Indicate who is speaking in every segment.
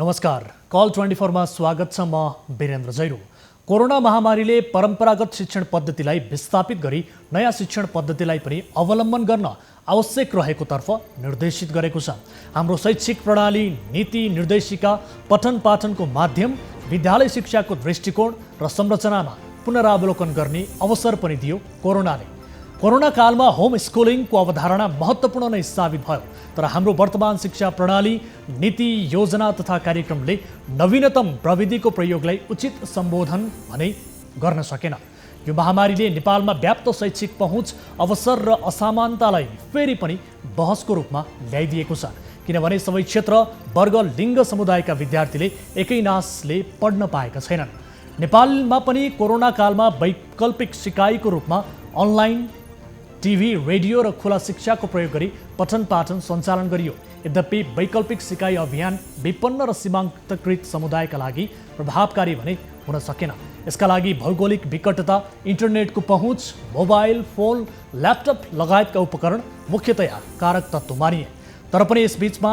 Speaker 1: नमस्कार, कल 24 मा स्वागत छ। म वीरेन्द्र जैरू। कोरोना महामारीले परम्परागत शिक्षण पद्धतिलाई विस्थापित गरी नयाँ शिक्षण पद्धतिलाई पनि अवलम्बन गर्न आवश्यक रहेको तर्फ निर्देशित गरेको छ। हाम्रो शैक्षिक प्रणाली, नीति, निर्देशिका, पठन पाठनको माध्यम, विद्यालय शिक्षाको दृष्टिकोण र संरचनामा पुनरावलोकन गर्ने अवसर पनि दियो कोरोनाले। कोरोना कालमा होम स्कुलिङको अवधारणा महत्त्वपूर्ण नै साबित भयो, तर हाम्रो वर्तमान शिक्षा प्रणाली, नीति, योजना तथा कार्यक्रमले नवीनतम प्रविधिको प्रयोगलाई उचित सम्बोधन भने गर्न सकेन। यो महामारीले नेपालमा व्याप्त शैक्षिक पहुँच, अवसर र असमानतालाई फेरि पनि बहसको रूपमा ल्याइदिएको छ, किनभने सबै क्षेत्र, वर्ग, लिङ्ग समुदायका विद्यार्थीले एकै नासले पढ्न पाएका छैनन्। नेपालमा पनि कोरोना कालमा वैकल्पिक सिकाइको रूपमा अनलाइन, टिभी, रेडियो र खुला शिक्षाको प्रयोग गरी पठन पाठन सञ्चालन गरियो। यद्यपि वैकल्पिक सिकाइ अभियान विपन्न र सीमान्तकृत समुदायका लागि प्रभावकारी भने हुन सकेन। यसका लागि भौगोलिक विकटता, इन्टरनेटको पहुँच, मोबाइल फोन, ल्यापटप लगायतका उपकरण मुख्यतया कारक तत्त्व मानिए। तर पनि यसबीचमा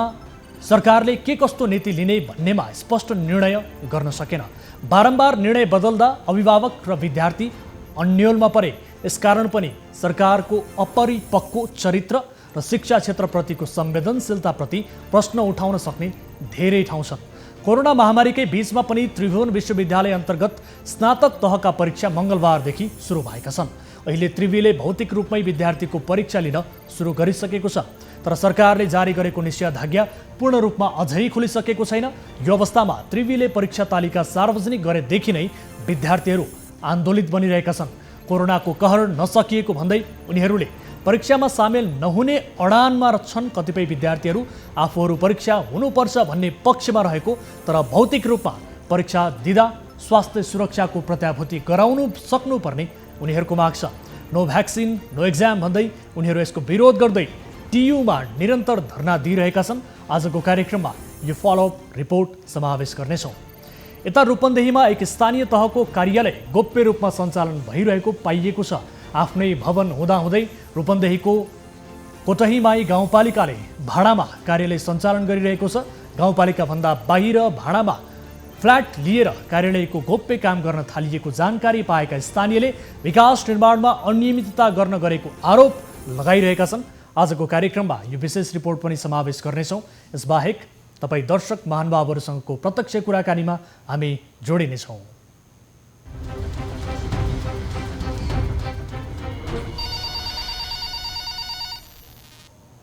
Speaker 1: सरकारले के कस्तो नीति लिने भन्नेमा स्पष्ट निर्णय गर्न सकेन। बारम्बार निर्णय बदल्दा अभिभावक र विद्यार्थी अन्योलमा परे। यसकारण पनि सरकारको अपरिपक्व चरित्र र शिक्षा क्षेत्रप्रतिको संवेदनशीलताप्रति प्रश्न उठाउन सक्ने धेरै ठाउँ छन्। कोरोना महामारीकै बीचमा पनि त्रिभुवन विश्वविद्यालय अन्तर्गत स्नातक तहका परीक्षा मङ्गलबारदेखि सुरु भएका छन्। अहिले त्रिवीले भौतिक रूपमै विद्यार्थीको परीक्षा लिन सुरु गरिसकेको छ, तर सरकारले जारी गरेको निषेधाज्ञा पूर्ण रूपमा अझै खुलिसकेको छैन। यो अवस्थामा त्रिवीले परीक्षा तालिका सार्वजनिक गरेदेखि नै विद्यार्थीहरू आन्दोलित बनिरहेका छन्। कोरोनाको कहर नसकिएको भन्दै उनीहरूले परीक्षामा सामेल नहुने अडानमा छन्। कतिपय विद्यार्थीहरू आफूहरू परीक्षा हुनुपर्छ भन्ने पक्षमा रहेको, तर भौतिक रूपमा परीक्षा दिँदा स्वास्थ्य सुरक्षाको प्रत्याभूति गराउनु सक्नुपर्ने उनीहरूको माग छ। नो भ्याक्सिन, नो एक्जाम भन्दै उनीहरू यसको विरोध गर्दै टियुमा निरन्तर धरना दिइरहेका छन्। आजको कार्यक्रममा यो फलोअप रिपोर्ट समावेश गर्नेछौँ। यता रूपन्देहीमा एक स्थानीय तहको कार्यालय गोप्य रूपमा सञ्चालन भइरहेको पाइएको छ। आफ्नै भवन हुँदाहुँदै रूपन्देहीको कोटहीमाई गाउँपालिकाले भाडामा कार्यालय सञ्चालन गरिरहेको छ। गाउँपालिकाभन्दा बाहिर भाडामा फ्ल्याट लिएर कार्यालयको गोप्य काम गर्न थालिएको जानकारी पाएका स्थानीयले विकास निर्माणमा अनियमितता गर्न गरेको आरोप लगाइरहेका छन्। आजको कार्यक्रममा यो विशेष रिपोर्ट पनि समावेश गर्नेछौँ। यसबाहेक तपाईँ दर्शक महानुभावहरूसँगको प्रत्यक्ष कुराकानीमा हामी जोडिनेछौँ।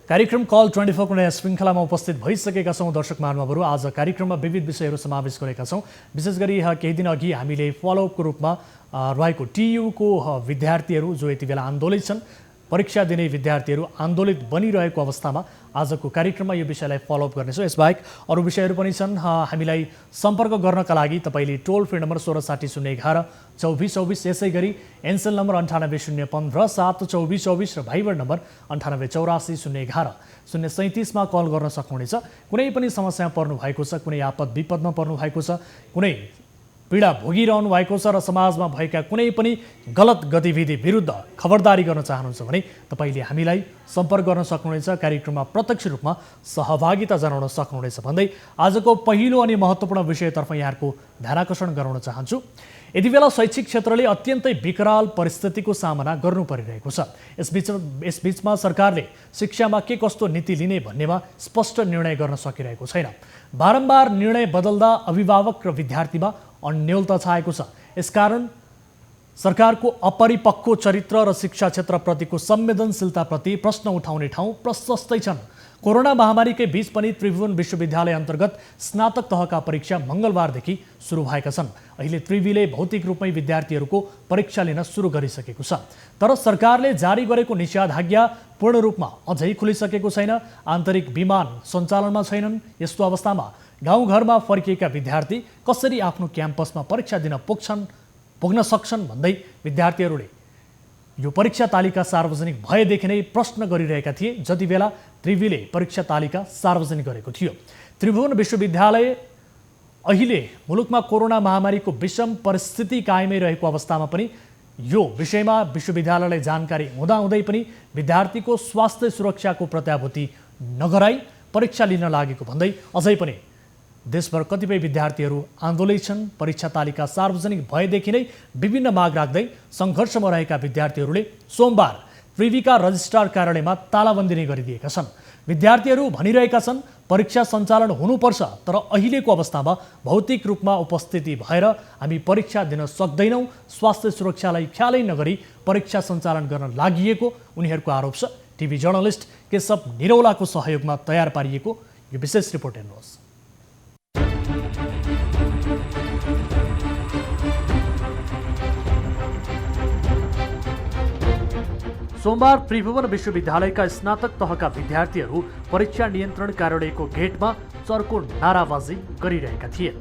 Speaker 1: कार्यक्रम कल 24 को नयाँ श्रृङ्खलामा उपस्थित भइसकेका छौँ दर्शक महानुभावहरू। आज कार्यक्रममा विविध विषयहरू समावेश गरेका छौँ। विशेष गरी केही दिन अघि हामीले फलोअपको रूपमा रहेको टियुको विद्यार्थीहरू जो यति बेला आन्दोलित छन्, परीक्षा दिने विद्यार्थीहरू आन्दोलित बनिरहेको अवस्थामा आजको कार्यक्रममा यो विषयलाई फलोअप गर्नेछौँ। यसबाहेक अरू विषयहरू पनि छन्। हामीलाई सम्पर्क गर्नका लागि तपाईँले टोल फ्री नम्बर 1660112424, यसै गरी एनसेल नम्बर 9801572424 र भाइबर नम्बर 98840110 037 मा कल गर्न सक्नुहुनेछ। कुनै पनि समस्या पर्नु भएको छ, कुनै आपद विपदमा पर्नु भएको छ, कुनै पीडा भोगिरहनु भएको छ र समाजमा भएका कुनै पनि गलत गतिविधि विरुद्ध खबरदारी गर्न चाहनुहुन्छ भने तपाईँले हामीलाई सम्पर्क गर्न सक्नुहुनेछ। कार्यक्रममा प्रत्यक्ष रूपमा सहभागिता जनाउन सक्नुहुनेछ भन्दै आजको पहिलो अनि महत्त्वपूर्ण विषयतर्फ यहाँहरूको ध्यानाकर्षण गराउन चाहन्छु। यति बेला शैक्षिक क्षेत्रले अत्यन्तै विकराल परिस्थितिको सामना गर्नु परिरहेको छ। यसबीचमा सरकारले शिक्षामा के कस्तो नीति लिने भन्नेमा स्पष्ट निर्णय गर्न सकिरहेको छैन। बारम्बार निर्णय बदल्दा अभिभावक र विद्यार्थीमा अन्योलता छाएको छ। यसकारण सरकारको अपरिपक्व चरित्र र शिक्षा क्षेत्रप्रतिको संवेदनशीलताप्रति प्रश्न उठाउने ठाउँ प्रशस्तै छन्। कोरोना महामारीकै बीच पनि त्रिभुवन विश्वविद्यालय अन्तर्गत स्नातक तहका परीक्षा मङ्गलबारदेखि सुरु भएका छन्। अहिले त्रिवीले भौतिक रूपमै विद्यार्थीहरूको परीक्षा लिन सुरु गरिसकेको छ, तर सरकारले जारी गरेको निषेधाज्ञा पूर्ण रूपमा अझै खुलिसकेको छैन। आन्तरिक विमान सञ्चालनमा छैनन्। यस्तो अवस्थामा गाउँघरमा फर्किएका विद्यार्थी कसरी आफ्नो क्याम्पसमा परीक्षा दिन पुग्न सक्छन् भन्दै विद्यार्थीहरूले यो परीक्षा तालिका सार्वजनिक भएदेखि नै प्रश्न गरिरहेका थिए, जति बेला त्रिवीले परीक्षा तालिका सार्वजनिक गरेको थियो। त्रिभुवन विश्वविद्यालय अहिले मुलुकमा कोरोना महामारीको विषम परिस्थिति कायमै रहेको अवस्थामा पनि यो विषयमा विश्वविद्यालयलाई जानकारी हुँदाहुँदै पनि विद्यार्थीको स्वास्थ्य सुरक्षाको प्रत्याभूति नगराई परीक्षा लिन लागेको भन्दै अझै पनि देशभर कतिपय विद्यार्थीहरू आन्दोलित छन्। परीक्षा तालिका सार्वजनिक भएदेखि नै विभिन्न माग राख्दै सङ्घर्षमा रहेका विद्यार्थीहरूले सोमबार प्रिभीका रजिस्ट्रार कार्यालयमा तालाबन्दी नै गरिदिएका छन्। विद्यार्थीहरू भनिरहेका छन् परीक्षा सञ्चालन हुनुपर्छ, तर अहिलेको अवस्थामा भौतिक रूपमा उपस्थिति भएर हामी परीक्षा दिन सक्दैनौँ। स्वास्थ्य सुरक्षालाई ख्यालै नगरी परीक्षा सञ्चालन गर्न लागि उनीहरूको आरोप छ। टिभी जर्नलिस्ट केशव निरौलाको सहयोगमा तयार पारिएको यो विशेष रिपोर्ट हेर्नुहोस्। सोमबार त्रिभुवन विश्वविद्यालयका स्नातक तहका विद्यार्थीहरू परीक्षा नियन्त्रण कार्यालयको गेटमा चर्को नाराबाजी गरिरहेका थिए।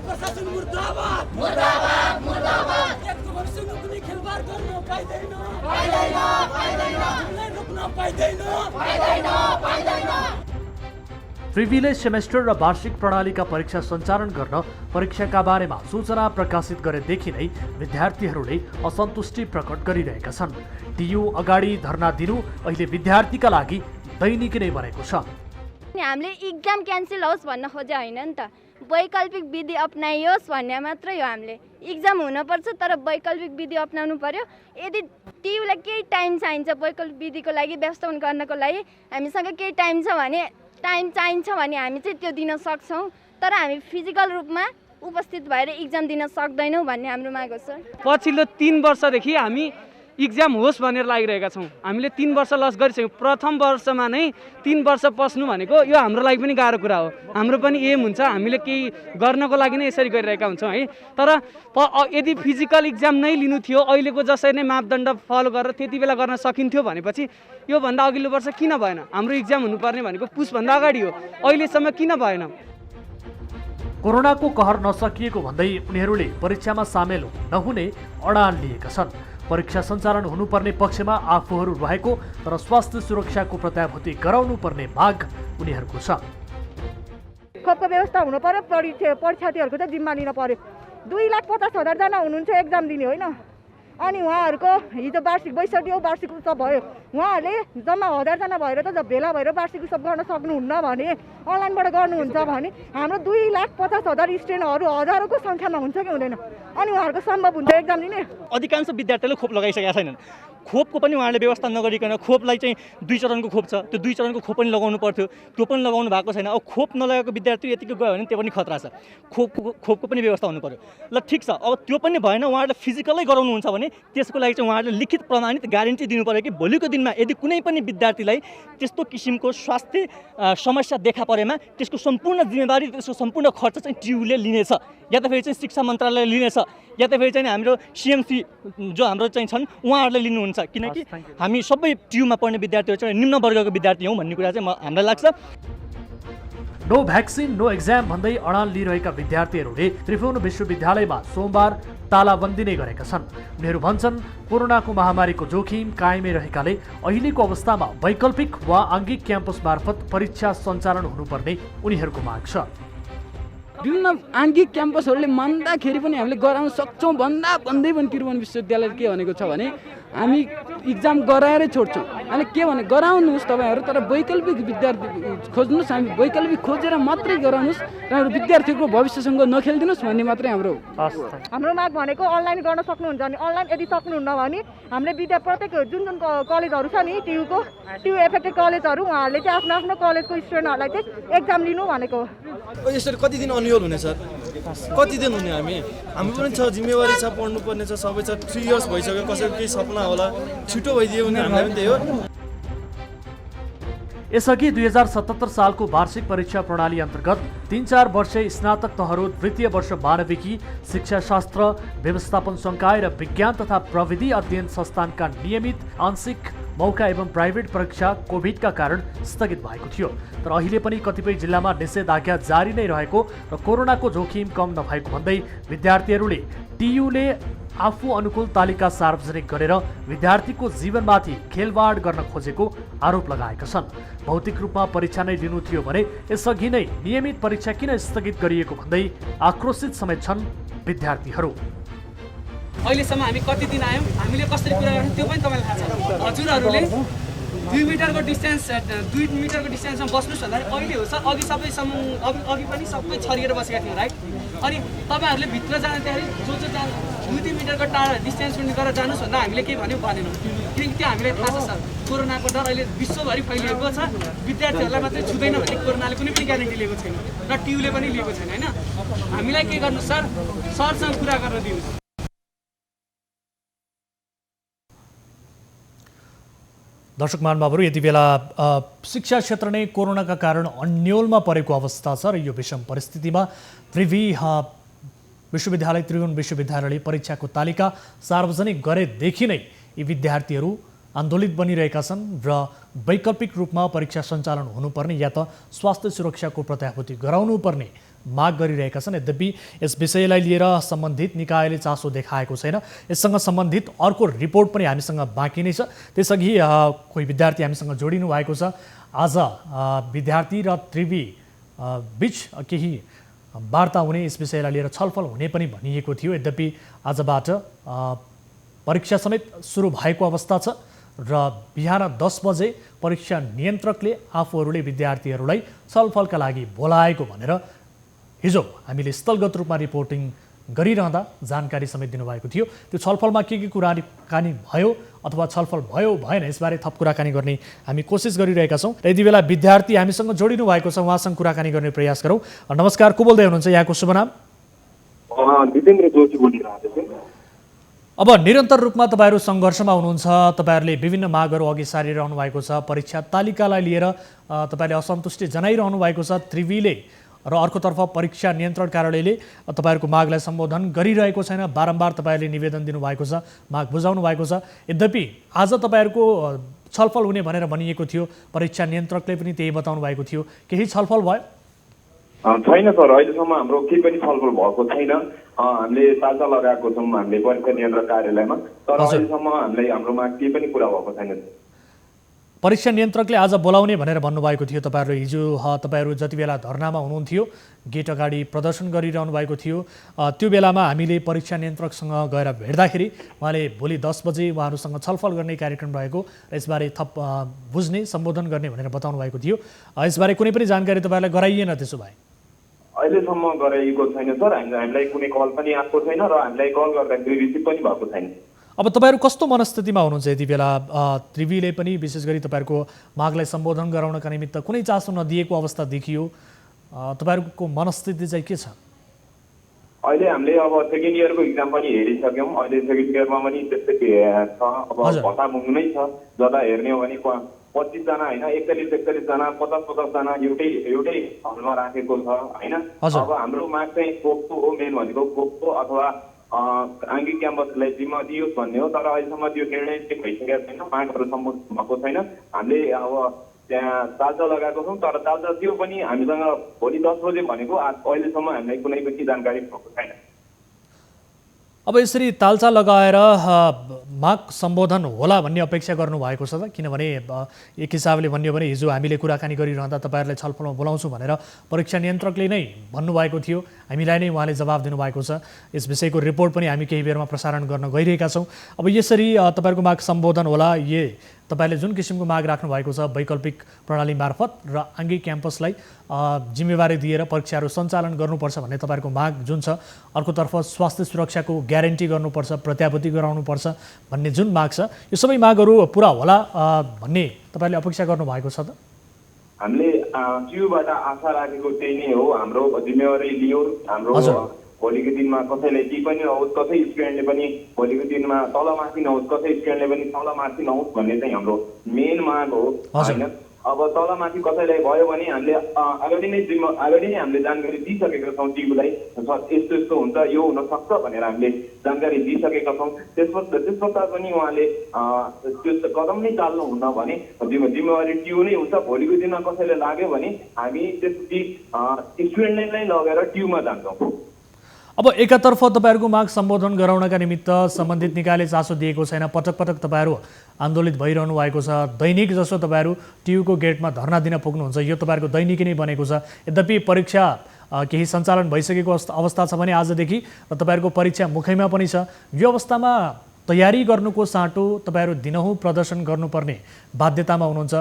Speaker 2: प्रशासन मुर्दाबाद मुर्दाबाद मुर्दाबाद यसको भविष्यमा कुनै खेलबाड गर्न पाइदैन पाइदैन पाइदैन रुक्न पाइदैन पाइदैन पाइदैन।
Speaker 1: प्रिभीले सेमेस्टर र वार्षिक प्रणालीका परीक्षा सञ्चालन गर्न परीक्षाका बारेमा सूचना प्रकाशित गरेदेखि नै विद्यार्थीहरूले असन्तुष्टि प्रकट गरिरहेका छन्। टियु अगाडि धरना दिनु अहिले विद्यार्थीका लागि दैनिक नै बनेको छ।
Speaker 3: हामीले एक्जाम क्यान्सल होस् भन्न खोजे होइन नि त, वैकल्पिक विधि अपनाइयोस् भन्ने मात्रै हो। हामीले एक्जाम हुनुपर्छ तर वैकल्पिक विधि अपनाउनु पर्यो। यदि टियुलाई केही टाइम चाहिन्छ वैकल्पिक विधिको लागि व्यवस्थापन गर्नको लागि, हामीसँग केही टाइम चाहिन्छ भने हामी चाहिँ त्यो दिन सक्छौँ, तर हामी फिजिकल रूपमा उपस्थित भएर एक्जाम दिन सक्दैनौँ भन्ने हाम्रो माग हो सर।
Speaker 4: पछिल्लो 3 वर्षदेखि हामी एक्जाम होस् भनेर लागिरहेका छौँ। हामीले 3 वर्ष लस गरिसक्यौँ। प्रथम वर्षमा नै 3 वर्ष पस्नु भनेको यो हाम्रो लागि पनि गाह्रो कुरा हो। हाम्रो पनि एम हुन्छ, हामीले केही गर्नको लागि नै यसरी गरिरहेका हुन्छौँ है। तर यदि फिजिकल एक्जाम नै लिनु थियो, अहिलेको जसरी नै मापदण्ड फलो गरेर त्यति बेला गर्न सकिन्थ्यो भनेपछि योभन्दा अघिल्लो वर्ष किन भएन? हाम्रो एक्जाम हुनुपर्ने भनेको पुसभन्दा अगाडि हो, अहिलेसम्म किन भएन?
Speaker 1: कोरोनाको कहर नसकिएको भन्दै उनीहरूले परीक्षामा सामेल नहुने अडान लिएका छन्। परीक्षा सञ्चालन हुनुपर्ने पक्षमा आफूहरू रहेको तर स्वास्थ्य सुरक्षाको प्रत्याभूति गराउनु पर्ने माग उनीहरूको छ।
Speaker 5: खोपको व्यवस्था हुनु पर्यो, परीक्षार्थीहरूको चाहिँ जिम्मा लिन पर्यो। 2,50,000 जना हुनुहुन्छ एक्जाम दिने होइन, अनि उहाँहरूको हिजो वार्षिक 62 वार्षिक उत्सव भयो। उहाँहरूले जम्मा 1000 जना भएर त भेला भएर वार्षिक उत्सव गर्न सक्नुहुन्न भने, अनलाइनबाट गर्नुहुन्छ भने हाम्रो 2,50,000 स्टुडेन्टहरू हजारौँको सङ्ख्यामा हुन्छ कि हुँदैन? अनि उहाँहरूको सम्भव हुन्छ एक्जाम दिने?
Speaker 6: अधिकांश विद्यार्थीले खोप लगाइसकेका छैनन्। खोपको पनि उहाँले व्यवस्था नगरिकन खोपलाई चाहिँ 2 चरणको खोप छ, त्यो 2 चरणको खोप पनि लगाउनु पर्थ्यो, त्यो पनि लगाउनु भएको छैन। अब खोप नलगाएको विद्यार्थी यतिकै गयो भने त्यो पनि खतरा छ। खोपको पनि व्यवस्था हुनु पर्यो। ल ठिक छ, अब त्यो पनि भएन, उहाँहरूले फिजिकलै गराउनुहुन्छ भने त्यसको लागि चाहिँ उहाँहरूले लिखित प्रमाणित ग्यारेन्टी दिनु पर्यो कि भोलिको दिनमा यदि कुनै पनि विद्यार्थीलाई त्यस्तो किसिमको स्वास्थ्य समस्या देखा परेमा त्यसको सम्पूर्ण जिम्मेवारी, त्यसको सम्पूर्ण खर्च चाहिँ टियुले लिनेछ, या त फेरि चाहिँ शिक्षा मन्त्रालयले लिनेछ, या त फेरि चाहिँ हाम्रो सिएमसी जो हाम्रो चाहिँ छन् उहाँहरूले लिनुहुन्छ। किनकि हामी सबै टियुमा पढ्ने विद्यार्थीहरू चाहिँ निम्न वर्गको विद्यार्थी हौँ भन्ने कुरा चाहिँ हामीलाई लाग्छ।
Speaker 1: नो भ्याक्सिन नो एक्जाम भन्दै अडान लिइरहेका विद्यार्थीहरूले त्रिभुवन विश्वविद्यालयमा सोमबार तालाबन्दी नै गरेका छन्। उनीहरू भन्छन् कोरोनाको महामारीको जोखिम कायमै रहेकाले अहिलेको अवस्थामा वैकल्पिक वा आङ्गिक क्याम्पस मार्फत परीक्षा सञ्चालन हुनुपर्ने उनीहरूको माग छ।
Speaker 4: विभिन्न आङ्गिक क्याम्पसहरूले मान्दाखेरि पनि हामीले गराउन सक्छौँ भन्दै पनि त्रिभुवन विश्वविद्यालयले के भनेको छ भने हामी एक्जाम गराएरै छोड्छौँ। अनि के भने गराउनुहोस् तपाईँहरू, तर वैकल्पिक विद्यार्थी खोज्नुहोस्, हामी वैकल्पिक खोजेर मात्रै गराउनुहोस्, र विद्यार्थीको भविष्यसँग नखेलिदिनुहोस् भन्ने मात्रै हाम्रो
Speaker 5: माग भनेको अनलाइन गर्न सक्नुहुन्छ भने अनलाइन, यदि सक्नुहुन्न भने हामीले प्रत्येक जुन कलेजहरू छ नि टियु एफेक्टेड कलेजहरू, उहाँहरूले चाहिँ आफ्नो कलेजको स्टुडेन्टहरूलाई चाहिँ एक्जाम लिनु भनेको।
Speaker 7: यसरी कति दिन अनियोल हुने सर? कति दिन हुने? हामी पनि छ, जिम्मेवारी छ, पढ्नुपर्ने छ, सबै छ। 3 इयर्स भइसक्यो, कसैको केही सपना होला, छिटो भइदियो भने हामीलाई पनि त्यही हो।
Speaker 1: यसअघि 2077 सालको वार्षिक परीक्षा प्रणाली अन्तर्गत 3-4 वर्षीय स्नातक तहहरू द्वितीय वर्ष मानविकी, शिक्षाशास्त्र, व्यवस्थापन संकाय र विज्ञान तथा प्रविधि अध्ययन संस्थानका नियमित आंशिक मौका एवं प्राइभेट परीक्षा कोभिडका कारण स्थगित भएको थियो। तर अहिले पनि कतिपय जिल्लामा निषेधाज्ञा जारी नै रहेको र कोरोनाको जोखिम कम नभएको भन्दै विद्यार्थीहरूले टियुले आफू अनुकूल तालिका सार्वजनिक गरेर विद्यार्थीको जीवनमाथि खेलवाड गर्न खोजेको आरोप लगाएका छन्। भौतिक रूपमा परीक्षा नै लिनु थियो भने यसअघि नै नियमित परीक्षा किन स्थगित गरिएको भन्दै आक्रोशित समेत छन् विद्यार्थीहरू।
Speaker 4: अहिलेसम्म हामी कति दिन आयौँ, हामीले कसरी कुरा गर्छौँ त्यो पनि तपाईँलाई थाहा छ। हजुरहरूले 2 मिटरको डिस्टेन्समा बस्नुहोस् भन्दा अहिले हो सर, अघि पनि सबै छरिएर बसेका थियौँ राइट। अनि तपाईँहरूले भित्र जाँदाखेरि जो जानु 2-3 मिटरको टाढा डिस्टेन्स गरेर जानुहोस् भन्दा हामीले केही भनेनौँ। किनकि त्यो हामीलाई थाहा छ सर, कोरोनाको डर अहिले विश्वभरि फैलिएको छ। विद्यार्थीहरूलाई मात्रै छुँदैन भने कोरोनाले कुनै पनि ग्यारेन्टी लिएको छैन र टियुले पनि लिएको छैन होइन। हामीलाई के गर्नु सर, सरसँग कुरा गर्न दिनुहोस्।
Speaker 1: दर्शक महानुभावहरू, यति बेला शिक्षा क्षेत्र नै कोरोनाका कारण अन्योलमा परेको अवस्था छ र यो विषम परिस्थितिमा त्रिभुवन विश्वविद्यालयले परीक्षाको तालिका सार्वजनिक गरेदेखि नै यी विद्यार्थीहरू आन्दोलित बनिरहेका छन् र वैकल्पिक रूपमा परीक्षा सञ्चालन हुनुपर्ने या त स्वास्थ्य सुरक्षाको प्रत्याभूति गराउनुपर्ने माग गरिरहेका छन्। यद्यपि यस विषयलाई लिएर सम्बन्धित निकायले चासो देखाएको छैन। यससँग सम्बन्धित अर्को रिपोर्ट पनि हामीसँग बाँकी नै छ। त्यसअघि कोही विद्यार्थी हामीसँग जोडिनु भएको छ। आज विद्यार्थी र त्रिवी बीच केही वार्ता हुने, यस विषयलाई लिएर छलफल हुने पनि भनिएको थियो। यद्यपि आजबाट परीक्षा समेत सुरु भएको अवस्था छ र बिहान 10 बजे परीक्षा नियन्त्रकले आफूहरूले विद्यार्थीहरूलाई छलफलका लागि बोलाएको भनेर हिजो हामीले स्थलगत रूपमा रिपोर्टिङ गरिरहँदा जानकारी समेत दिनुभएको थियो। त्यो छलफलमा के कुराकानी भयो अथवा छलफल भयो भएन यसबारे थप कुराकानी गर्ने हामी कोसिस गरिरहेका छौँ। र यति बेला विद्यार्थी हामीसँग जोडिनु भएको छ, उहाँसँग कुराकानी गर्ने प्रयास गरौँ। नमस्कार, को बोल्दै हुनुहुन्छ? यहाँको शुभ नाम?
Speaker 8: जितेन्द्र जोशी बोलिरहेको छु।
Speaker 1: अब निरन्तर रूपमा तपाईँहरू सङ्घर्षमा हुनुहुन्छ, तपाईँहरूले विभिन्न मागहरू अघि सारिरहनु भएको छ। परीक्षा तालिकालाई लिएर तपाईँहरूले असन्तुष्टि जनाइरहनु भएको छ त्रिवीले, र अर्कोतर्फ परीक्षा नियन्त्रण कार्यालयले तपाईँहरूको मागलाई सम्बोधन गरिरहेको छैन। बारम्बार तपाईँहरूले निवेदन दिनुभएको छ, माग बुझाउनु भएको छ। यद्यपि आज तपाईँहरूको छलफल हुने भनेर भनिएको थियो, परीक्षा नियन्त्रकले पनि त्यही बताउनु भएको थियो। केही छलफल भयो?
Speaker 8: छैन सर, अहिलेसम्म हाम्रो केही पनि छलफल भएको छैन। हामीले ताजा लगाएको छौँ हामीले परीक्षा नियन्त्रक कार्यालयमा, तर अहिलेसम्म हामीलाई हाम्रोमा केही पनि कुरा भएको छैन।
Speaker 1: परीक्षा नियन्त्रकले आज बोलाउने भनेर भन्नुभएको थियो। तपाईँहरू जति बेला धरनामा हुनुहुन्थ्यो, गेट अगाडि प्रदर्शन गरिरहनु भएको थियो, त्यो बेलामा हामीले परीक्षा नियन्त्रकसँग गएर भेट्दाखेरि उहाँले भोलि 10 बजे उहाँहरूसँग छलफल गर्ने कार्यक्रम रहेको र यसबारे थप बुझ्ने सम्बोधन गर्ने भनेर बताउनु भएको थियो। यसबारे कुनै पनि जानकारी तपाईँहरूलाई गराइएन? त्यसो भए
Speaker 8: अहिलेसम्म गराइएको छैन सर, हामीलाई कुनै कल पनि आएको छैन र हामीलाई कल गर्दाखेरि रिसिभ पनि भएको छैन।
Speaker 1: अब तपाईँहरू कस्तो मनस्थितिमा हुनुहुन्छ यति बेला? त्रिवीले पनि विशेष गरी तपाईँहरूको मागलाई सम्बोधन गराउनका निमित्त कुनै चासो नदिएको अवस्था देखियो। तपाईँहरूको मनस्थिति चाहिँ के छ?
Speaker 8: अहिले हामीले अब सेकेन्ड इयरको इक्जाम पनि हेरिसक्यौँ। अहिले सेकेन्ड इयरमा पनि त्यस्तै छ, अब भत्ता मुग्नु नै छ। जता हेर्ने हो भने 25 जना होइन, 41 जना, 50 जना एउटै हलमा राखेको छ होइन। अब हाम्रो माग चाहिँ कोपको हो, मेन भनेको कोपको अथवा आङ्गिक क्याम्पसलाई जिम्मा दियोस् भन्ने हो। तर अहिलेसम्म त्यो निर्णय चाहिँ भइसकेको छैन, मागहरू सम्बोधन भएको छैन। हामीले अब त्यहाँ तालचा लगाएको छौँ, तर तालचा त्यो पनि हामीसँग भोलि 10 बजे भनेको अहिलेसम्म हामीलाई कुनै पनि जानकारी भएको छैन।
Speaker 1: अब यसरी तालचा लगाएर माग सम्बोधन होला भन्ने अपेक्षा गर्नुभएको छ त? किनभने एक हिसाबले भन्यो भने हिजो हामीले कुराकानी गरिरहँदा तपाईँहरूलाई छलफलमा बोलाउँछु भनेर परीक्षा नियन्त्रकले नै भन्नुभएको थियो, हामीलाई नै उहाँले जवाब दिनुभएको छ। यस विषयको रिपोर्ट पनि हामी केही बेरमा प्रसारण गर्न गइरहेका छौँ। अब यसरी तपाईँहरूको माग सम्बोधन होला, तपाईँले जुन किसिमको माग राख्नु भएको छ वैकल्पिक प्रणाली मार्फत र आङ्गिक क्याम्पसलाई जिम्मेवारी दिएर परीक्षाहरू सञ्चालन गर्नुपर्छ भन्ने तपाईँहरूको माग जुन छ, अर्कोतर्फ स्वास्थ्य सुरक्षाको ग्यारेन्टी गर्नुपर्छ, प्रत्याभूति गराउनुपर्छ भन्ने जुन माग छ, यो सबै मागहरू पुरा होला भन्ने तपाईँले अपेक्षा गर्नुभएको छ त?
Speaker 8: हामीले टियुबाट आशा राखेको त्यही नै हो। हाम्रो जिम्मेवारी लियो, हाम्रो भोलिको दिनमा कसैलाई केही पनि नहोस्, कसै स्टुडेन्टले पनि भोलिको दिनमा तलमाथि नहोस्, कसै स्टुडेन्टले पनि तलमाथि नहोस् भन्ने चाहिँ हाम्रो मेन माग हो होइन। अब तलमाथि कसैलाई भयो भने हामीले अगाडि नै हामीले जानकारी दिइसकेका छौँ टियुलाई, यस्तो यस्तो हुन्छ, यो हुनसक्छ भनेर हामीले जानकारी दिइसकेका छौँ। त्यस पश्चात पनि उहाँले त्यो कदम नै चाल्नुहुन्न भने जिम्मेवारी टियु नै हुन्छ। भोलिको दिनमा कसैले लाग्यो भने हामी त्यसपछि स्टुडेन्टलाई लगेर टियुमा जान्छौँ।
Speaker 1: अब एकातर्फ तपाईँहरूको माग सम्बोधन गराउनका निमित्त सम्बन्धित निकायले चासो दिएको छैन, पटक पटक तपाईँहरू आन्दोलित भइरहनु भएको छ, दैनिक जसो तपाईँहरू टियुको गेटमा धर्ना दिन पुग्नुहुन्छ, यो तपाईँहरूको दैनिकी नै बनेको छ। यद्यपि परीक्षा केही सञ्चालन भइसकेको अवस्था छ भने आजदेखि र तपाईँहरूको परीक्षा मुखैमा पनि छ। यो अवस्थामा तयारी गर्नुको साटो तपाईँहरू दिनहुँ प्रदर्शन गर्नुपर्ने बाध्यतामा हुनुहुन्छ।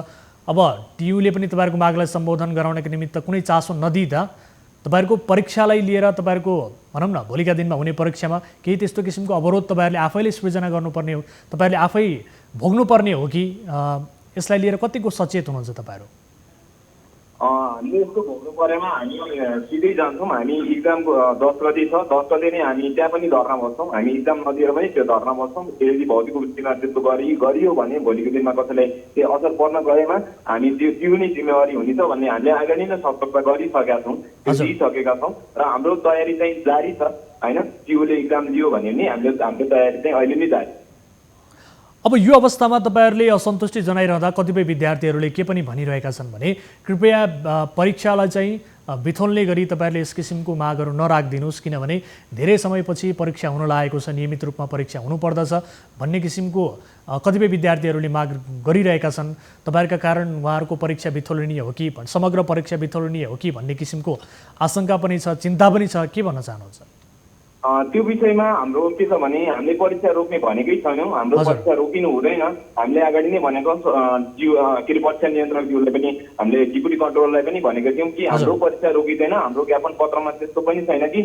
Speaker 1: अब टियुले पनि तपाईँहरूको मागलाई सम्बोधन गराउनका निमित्त कुनै चासो नदिँदा तपाईँहरूको परीक्षालाई लिएर तपाईँहरूको भनौँ न भोलिका दिनमा हुने परीक्षामा केही त्यस्तो किसिमको अवरोध तपाईँहरूले आफैले सृजना गर्नुपर्ने हो, तपाईँहरूले आफै भोग्नुपर्ने हो कि यसलाई लिएर कतिको सचेत हुनुहुन्छ तपाईँहरू?
Speaker 8: हामीले यस्तो भोग्नु परेमा हामी सिधै जान्छौँ। हामी इक्जामको 10 गते छ, 10 गते नै हामी त्यहाँ पनि धर्ना बस्छौँ। हामी इक्जाम नदिएर पनि त्यो धर्ना बस्छौँ। यदि भौतिक रूपमा त्यस्तो गरियो भने भोलिको दिनमा कसैलाई त्यो असर पर्न गएमा हामी त्यो नै जिम्मेवारी हुनेछ भन्ने हामीले अगाडि नै सतर्कता गरिसकेका छौँ, दिइसकेका छौँ र हाम्रो तयारी चाहिँ जारी छ होइन। टियुले इक्जाम दियो भने नि हाम्रो तयारी चाहिँ अहिले नै जारी।
Speaker 1: अब यो अवस्थामा तपाईँहरूले असन्तुष्टि जनाइरहँदा कतिपय विद्यार्थीहरूले के पनि भनिरहेका छन् भने कृपया परीक्षालाई चाहिँ बिथोल्ने गरी तपाईँहरूले यस किसिमको मागहरू नराखिदिनुहोस्, किनभने धेरै समयपछि परीक्षा हुन लागेको छ, नियमित रूपमा परीक्षा हुनुपर्दछ भन्ने किसिमको कतिपय विद्यार्थीहरूले माग गरिरहेका छन्। तपाईँहरूका कारण उहाँहरूको परीक्षा बिथोलिने हो कि समग्र परीक्षा बिथोलिने हो कि भन्ने किसिमको आशंका पनि छ, चिन्ता पनि छ, के भन्न चाहनुहुन्छ?
Speaker 8: त्यो विषयमा हाम्रो के छ भने हामीले परीक्षा रोक्ने भनेकै छैनौँ। हाम्रो परीक्षा रोकिनु हुँदैन। हामीले अगाडि नै भनेको के अरे परीक्षा नियन्त्रकज्यूले पनि हामीले डिप्युटी कन्ट्रोलरलाई पनि भनेको थियौँ कि हाम्रो परीक्षा रोकिँदैन। हाम्रो ज्ञापन पत्रमा त्यस्तो पनि छैन कि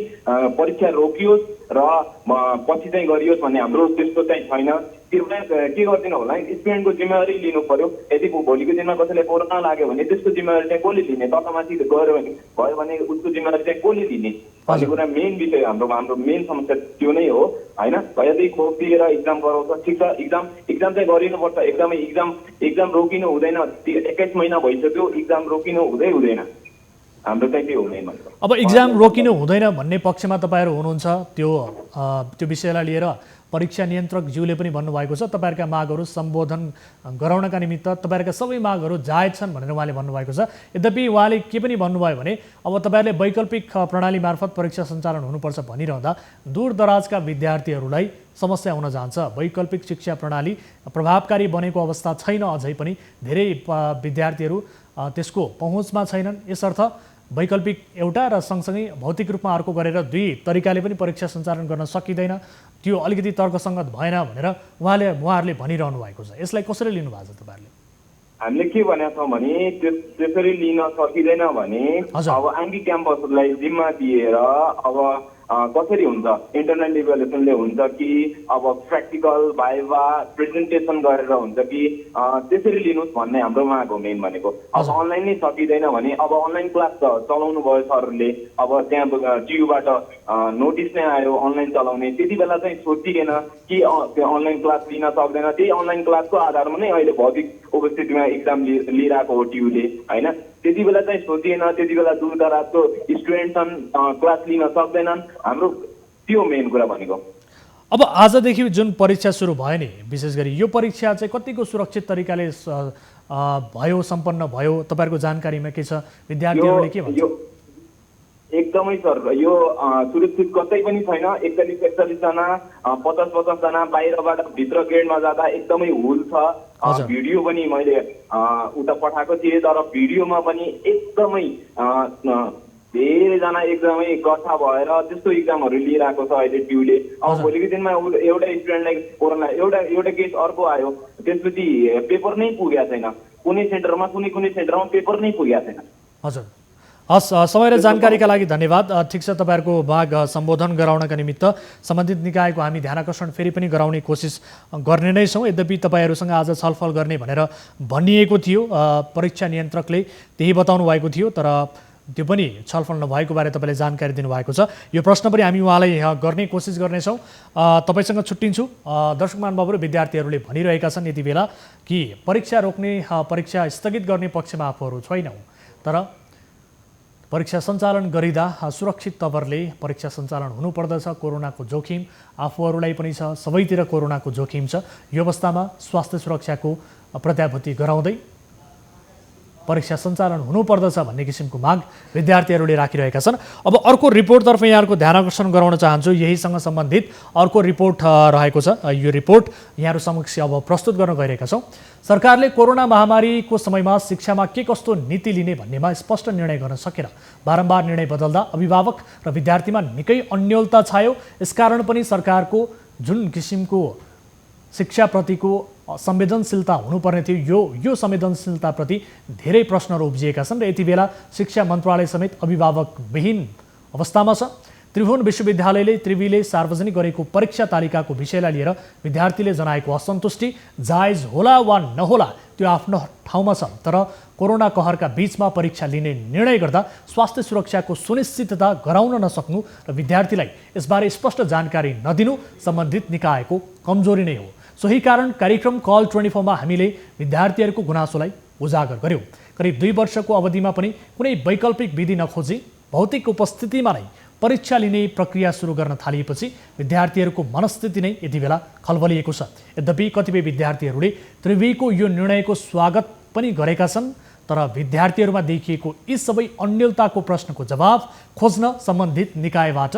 Speaker 8: परीक्षा रोकियोस् र पछि चाहिँ गरियोस् भन्ने हाम्रो त्यस्तो चाहिँ छैन। कृपया के गरिदिनु होला, स्टुडेन्टको जिम्मेवारी लिनु पर्यो। यदि भोलिको दिनमा कसैलाई कोरोना लाग्यो भने त्यसको जिम्मेवारी चाहिँ कसले लिने? तलमाथि भयो भने उसको जिम्मेवारी चाहिँ कसले लिने भन्ने कुरा मेन विषय हाम्रो मेन समस्या त्यो नै हो होइन। यदि खोप दिएर इक्जाम गराउँछ ठिक छ, इक्जाम चाहिँ गरिनुपर्छ। एकदमै इक्जाम रोकिनु हुँदैन। 21 महिना भइसक्यो, इक्जाम रोकिनु हुँदैन। हाम्रो चाहिँ त्यो हुँदैन।
Speaker 1: अब इक्जाम रोकिनु हुँदैन भन्ने पक्षमा तपाईँहरू हुनुहुन्छ, त्यो विषयलाई लिएर परीक्षा नियन्त्रकज्यूले पनि भन्नुभएको छ तपाईँहरूका मागहरू सम्बोधन गराउनका निमित्त तपाईँहरूका सबै मागहरू जायज छन् भनेर उहाँले भन्नुभएको छ। यद्यपि उहाँले के पनि भन्नुभयो भने अब तपाईँहरूले वैकल्पिक प्रणाली मार्फत परीक्षा सञ्चालन हुनुपर्छ भनिरहँदा दूरदराजका विद्यार्थीहरूलाई समस्या हुन जान्छ। वैकल्पिक शिक्षा प्रणाली प्रभावकारी बनेको अवस्था छैन, अझै पनि धेरै विद्यार्थीहरू त्यसको पहुँचमा छैनन्। यसर्थ वैकल्पिक एउटा र सँगसँगै भौतिक रूपमा अर्को गरेर दुई तरिकाले पनि परीक्षा सञ्चालन गर्न सकिँदैन, त्यो अलिकति तर्कसङ्गत भएन भनेर उहाँहरूले भनिरहनु भएको छ। यसलाई कसरी लिनुभएको छ तपाईँहरूले?
Speaker 8: हामीले के भनेका छौँ भने त्यसरी लिन सकिँदैन भने अब आङ्गी क्याम्पसलाई जिम्मा दिएर अब कसरी हुन्छ, इन्टरनल इभ्यालुएसनले हुन्छ कि अब प्र्याक्टिकल भाइभा प्रेजेन्टेसन गरेर हुन्छ कि त्यसरी लिनुहोस् भन्ने हाम्रो माग हो मेन भनेको। अब अनलाइन नै सकिँदैन भने अब अनलाइन क्लास चलाउनु भयो सरहरूले, अब त्यहाँ टियुबाट नोटिस नै आयो अनलाइन चलाउने। त्यति बेला चाहिँ सोचिएन कि अनलाइन क्लास लिन सक्दैन। त्यही अनलाइन क्लासको आधारमा नै अहिले भौतिक उपस्थितिमा इक्जाम लिइरहेको हो टियुले होइन। त्यति बेला चाहिँ सोचिएन, त्यति बेला दूरदराजको स्टुडेन्ट छन्, क्लास लिन सक्दैनन्। हाम्रो त्यो मेन कुरा भनेको।
Speaker 1: अब आजदेखि जुन परीक्षा सुरु भयो नि, विशेष गरी यो परीक्षा चाहिँ कतिको सुरक्षित तरिकाले भयो, सम्पन्न भयो, तपाईँहरूको जानकारीमा के छ? विद्यार्थीहरूले के भन्छ?
Speaker 8: एकदमै सर, यो सुरक्षित कतै पनि छैन। 41 जना 50 जना बाहिरबाट भित्र गेटमा जाँदा एकदमै हुल छ। भिडियो पनि मैले उता पठाएको थिएँ, तर भिडियोमा पनि एकदमै धेरैजना एकदमै इकट्ठा भएर त्यस्तो इक्जामहरू लिइरहेको छ अहिले टियुले। अब भोलिको दिनमा एउटा स्टुडेन्टलाई कोरोना एउटा केस अर्को आयो, त्यसपछि पेपर नै पुगेको छैन। कुनै सेन्टरमा पेपर नै पुगेको छैन।
Speaker 1: हजुर, हस्, समय र जानकारीका लागि धन्यवाद। ठिक छ, तपाईँहरूको माग सम्बोधन गराउनका निमित्त सम्बन्धित निकायको हामी ध्यानाकर्षण फेरि पनि गराउने कोसिस गर्ने नै छौँ। यद्यपि तपाईँहरूसँग आज छलफल गर्ने भनेर भनिएको थियो, परीक्षा नियन्त्रकले त्यही बताउनु भएको थियो, तर त्यो पनि छलफल नभएको बारे तपाईँले जानकारी दिनुभएको छ। यो प्रश्न पनि हामी उहाँलाई गर्ने कोसिस गर्नेछौँ। तपाईँसँग छुट्टिन्छु। दर्शक महानुभावहरू, विद्यार्थीहरूले भनिरहेका छन् यति बेला कि परीक्षा रोक्ने, परीक्षा स्थगित गर्ने पक्षमा आफूहरू छैनौँ, तर परीक्षा सञ्चालन गरिँदा सुरक्षित तवरले परीक्षा सञ्चालन हुनुपर्दछ। कोरोनाको जोखिम आफूहरूलाई पनि छ, सबैतिर कोरोनाको जोखिम छ। यो अवस्थामा स्वास्थ्य सुरक्षाको प्रत्याभूति गराउँदै परीक्षा सञ्चालन हुनुपर्दछ भन्ने किसिमको माग विद्यार्थीहरूले राखिरहेका छन्। अब अर्को रिपोर्टतर्फ यहाँहरूको ध्यान आकर्षण गराउन चाहन्छु। यहीसँग सम्बन्धित अर्को रिपोर्ट रहेको छ। यो रिपोर्ट यहाँहरू समक्ष अब प्रस्तुत गर्न गइरहेका छौँ। सरकारले कोरोना महामारीको समयमा शिक्षामा के कस्तो नीति लिने भन्नेमा स्पष्ट निर्णय गर्न सकेन। बारम्बार निर्णय बदल्दा अभिभावक र विद्यार्थीमा निकै अन्योलता छायो। यसकारण पनि सरकारको जुन किसिमको शिक्षाप्रतिको संवेदनशीलता हुनुपर्ने थियो, यो संवेदनशीलताप्रति धेरै प्रश्नहरू उब्जिएका छन् र यति बेला शिक्षा मन्त्रालय समेत अभिभावकविहीन अवस्थामा छ। त्रिभुवन विश्वविद्यालयले त्रिवीले सार्वजनिक गरेको परीक्षा तालिकाको विषयलाई लिएर विद्यार्थीले जनाएको असन्तुष्टि जायज होला वा नहोला त्यो आफ्नो ठाउँमा छ, तर कोरोना कहरका बीचमा परीक्षा लिने निर्णय गर्दा स्वास्थ्य सुरक्षाको सुनिश्चितता गराउन नसक्नु र विद्यार्थीलाई यसबारे स्पष्ट जानकारी नदिनु सम्बन्धित निकायको कमजोरी नै हो। सोही कारण कार्यक्रम कल 24 मा हामीले विद्यार्थीहरूको गुनासोलाई उजागर गर्यौँ। करिब 2 वर्षको अवधिमा पनि कुनै वैकल्पिक विधि नखोजी भौतिक उपस्थितिमा नै परीक्षा लिने प्रक्रिया सुरु गर्न थालिएपछि विद्यार्थीहरूको मनस्थिति नै यति बेला खलबलिएको छ। यद्यपि कतिपय विद्यार्थीहरूले त्रिवीको यो निर्णयको स्वागत पनि गरेका छन्, तर विद्यार्थीहरूमा देखिएको यी सबै अन्योलताको प्रश्नको जवाब खोज्न सम्बन्धित निकायबाट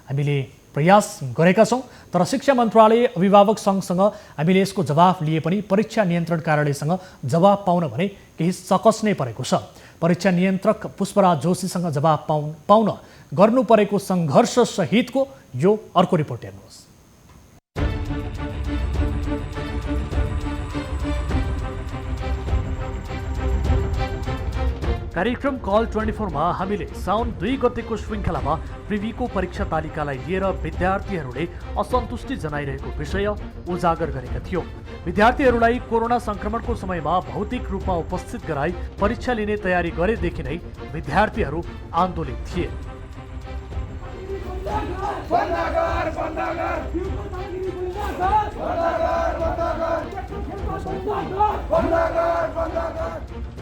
Speaker 1: हामीले प्रयास गरेका छौँ, तर शिक्षा मन्त्रालय अभिभावक सङ्घसँग हामीले यसको जवाफ लिए पनि परीक्षा नियन्त्रण कार्यालयसँग जवाब पाउन भने केही सकस नै परेको छ। परीक्षा नियन्त्रक पुष्पराज जोशीसँग जवाब पाउन गर्नु परेको सङ्घर्ष सहितको यो अर्को रिपोर्ट हेर्नुहोस्। कार्यक्रम कल 24 मा हामीले साउन 2 गतेको श्रृङ्खलामा प्रिभीको परीक्षा तालिकालाई लिएर विद्यार्थीहरूले असन्तुष्टि जनाइरहेको विषय उजागर गरेका थियौँ। विद्यार्थीहरूलाई कोरोना संक्रमणको समयमा भौतिक रूपमा उपस्थित गराई परीक्षा लिने तयारी गरेदेखि नै विद्यार्थीहरू आन्दोलित थिए।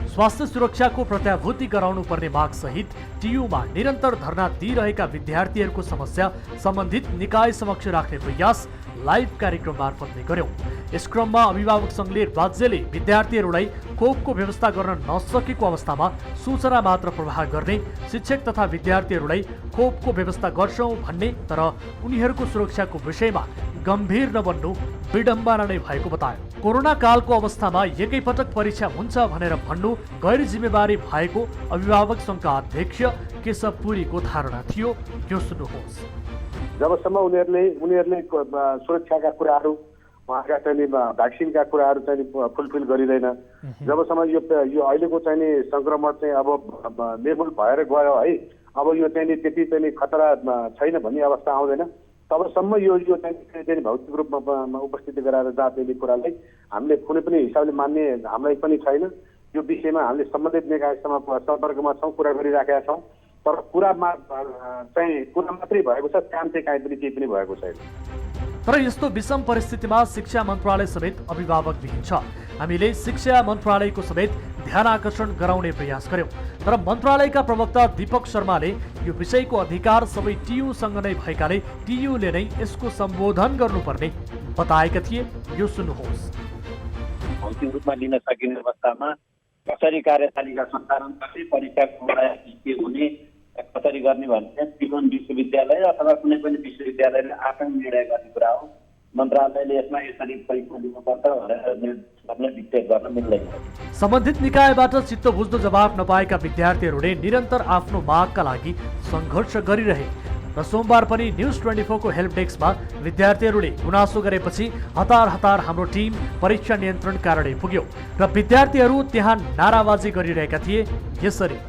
Speaker 1: स्वास्थ्य सुरक्षाको प्रत्याभूति गराउनु पर्ने माग सहित टियुमा निरन्तर धरना दिइरहेका विद्यार्थीहरूको समस्या सम्बन्धित निकाय समक्ष राख्ने प्रयास लाइभ कार्यक्रम मार्फत नै गर्यौं। यस क्रममा अभिभावक सङ्घले राज्यले विद्यार्थीहरूलाई खोपको व्यवस्था गर्न नसकेको अवस्थामा सूचना मात्र प्रवाह गर्ने, शिक्षक तथा विद्यार्थीहरूलाई खोपको व्यवस्था गर्छौं भन्ने तर उनीहरूको सुरक्षाको विषयमा गम्भीर नबन्नु विडम्बना नै भएको बतायो। कोरोना कालको अवस्थामा एकैपटक परीक्षा हुन्छ भनेर भन्नु गैर जिम्मेवारी भएको अभिभावक सङ्घका अध्यक्ष केशव पुरीको धारणा थियो। यो सुन्नुहोस्।
Speaker 9: जबसम्म उनीहरूले सुरक्षाका कुराहरू, उहाँका चाहिँ भ्याक्सिनका कुराहरू चाहिँ फुलफिल गरिँदैन, जबसम्म यो अहिलेको चाहिँ संक्रमण चाहिँ अब निर्मूल भएर गयो है, अब यो चाहिँ त्यति चाहिँ खतरा छैन भन्ने अवस्था आउँदैन, तबसम्म यो चाहिँ भौतिक रूपमा उपस्थिति गराएर जाने कुरालाई हामीले कुनै पनि हिसाबले मान्ने हामीलाई पनि छैन। यो विषयमा हामीले सम्बन्धित निकायसँग सम्पर्कमा छौँ, कुरा गरिराखेका छौँ, तर कुरा मात्रै भएको छ, काम चाहिँ काहीँ पनि केही पनि भएको छैन।
Speaker 1: तर यस्तो विषम परिस्थितिमा शिक्षा मन्त्रालय समेत अभिभावकविहीन छ। हामीले शिक्षा मन्त्रालयको समेत ध्यान आकर्षण गराउने प्रयास गर्यौं, तर मन्त्रालयका प्रवक्ता दीपक शर्माले यो विषयको अधिकार सबै टियुसँग नै भएकाले टियुले नै यसको सम्बोधन गर्नुपर्ने बताएका थिए। यो सुन्नुहोस्।
Speaker 10: भौतिक रूपमा लिन सकिने अवस्थामा कसरी कार्यतालिका सञ्चालन गर्ने, परीक्षाको के हुने, कसरी गर्ने भन्ने त्रिभुवन विश्वविद्यालय अथवा कुनै पनि विश्वविद्यालयले आफ्नो निर्णय गर्ने कुरा हो। मन्त्रालयले यसमा यसरी परीक्षा लिनुपर्छ भनेर डिक्टेट गर्न मिल्दैन।
Speaker 1: सम्बन्धित निकायबाट चित्त बुझ्दो जवाफ नपाएका विद्यार्थीहरूले निरन्तर आफ्नो मागका लागि सङ्घर्ष गरिरहे र सोमबार पनि न्युज 24 को हेल्प डेस्कमा विद्यार्थीहरूले गुनासो गरेपछि हतार हतार हाम्रो टिम परीक्षा नियन्त्रण कार्यालय पुग्यो र विद्यार्थीहरू त्यहाँ नाराबाजी गरिरहेका थिए यसरी।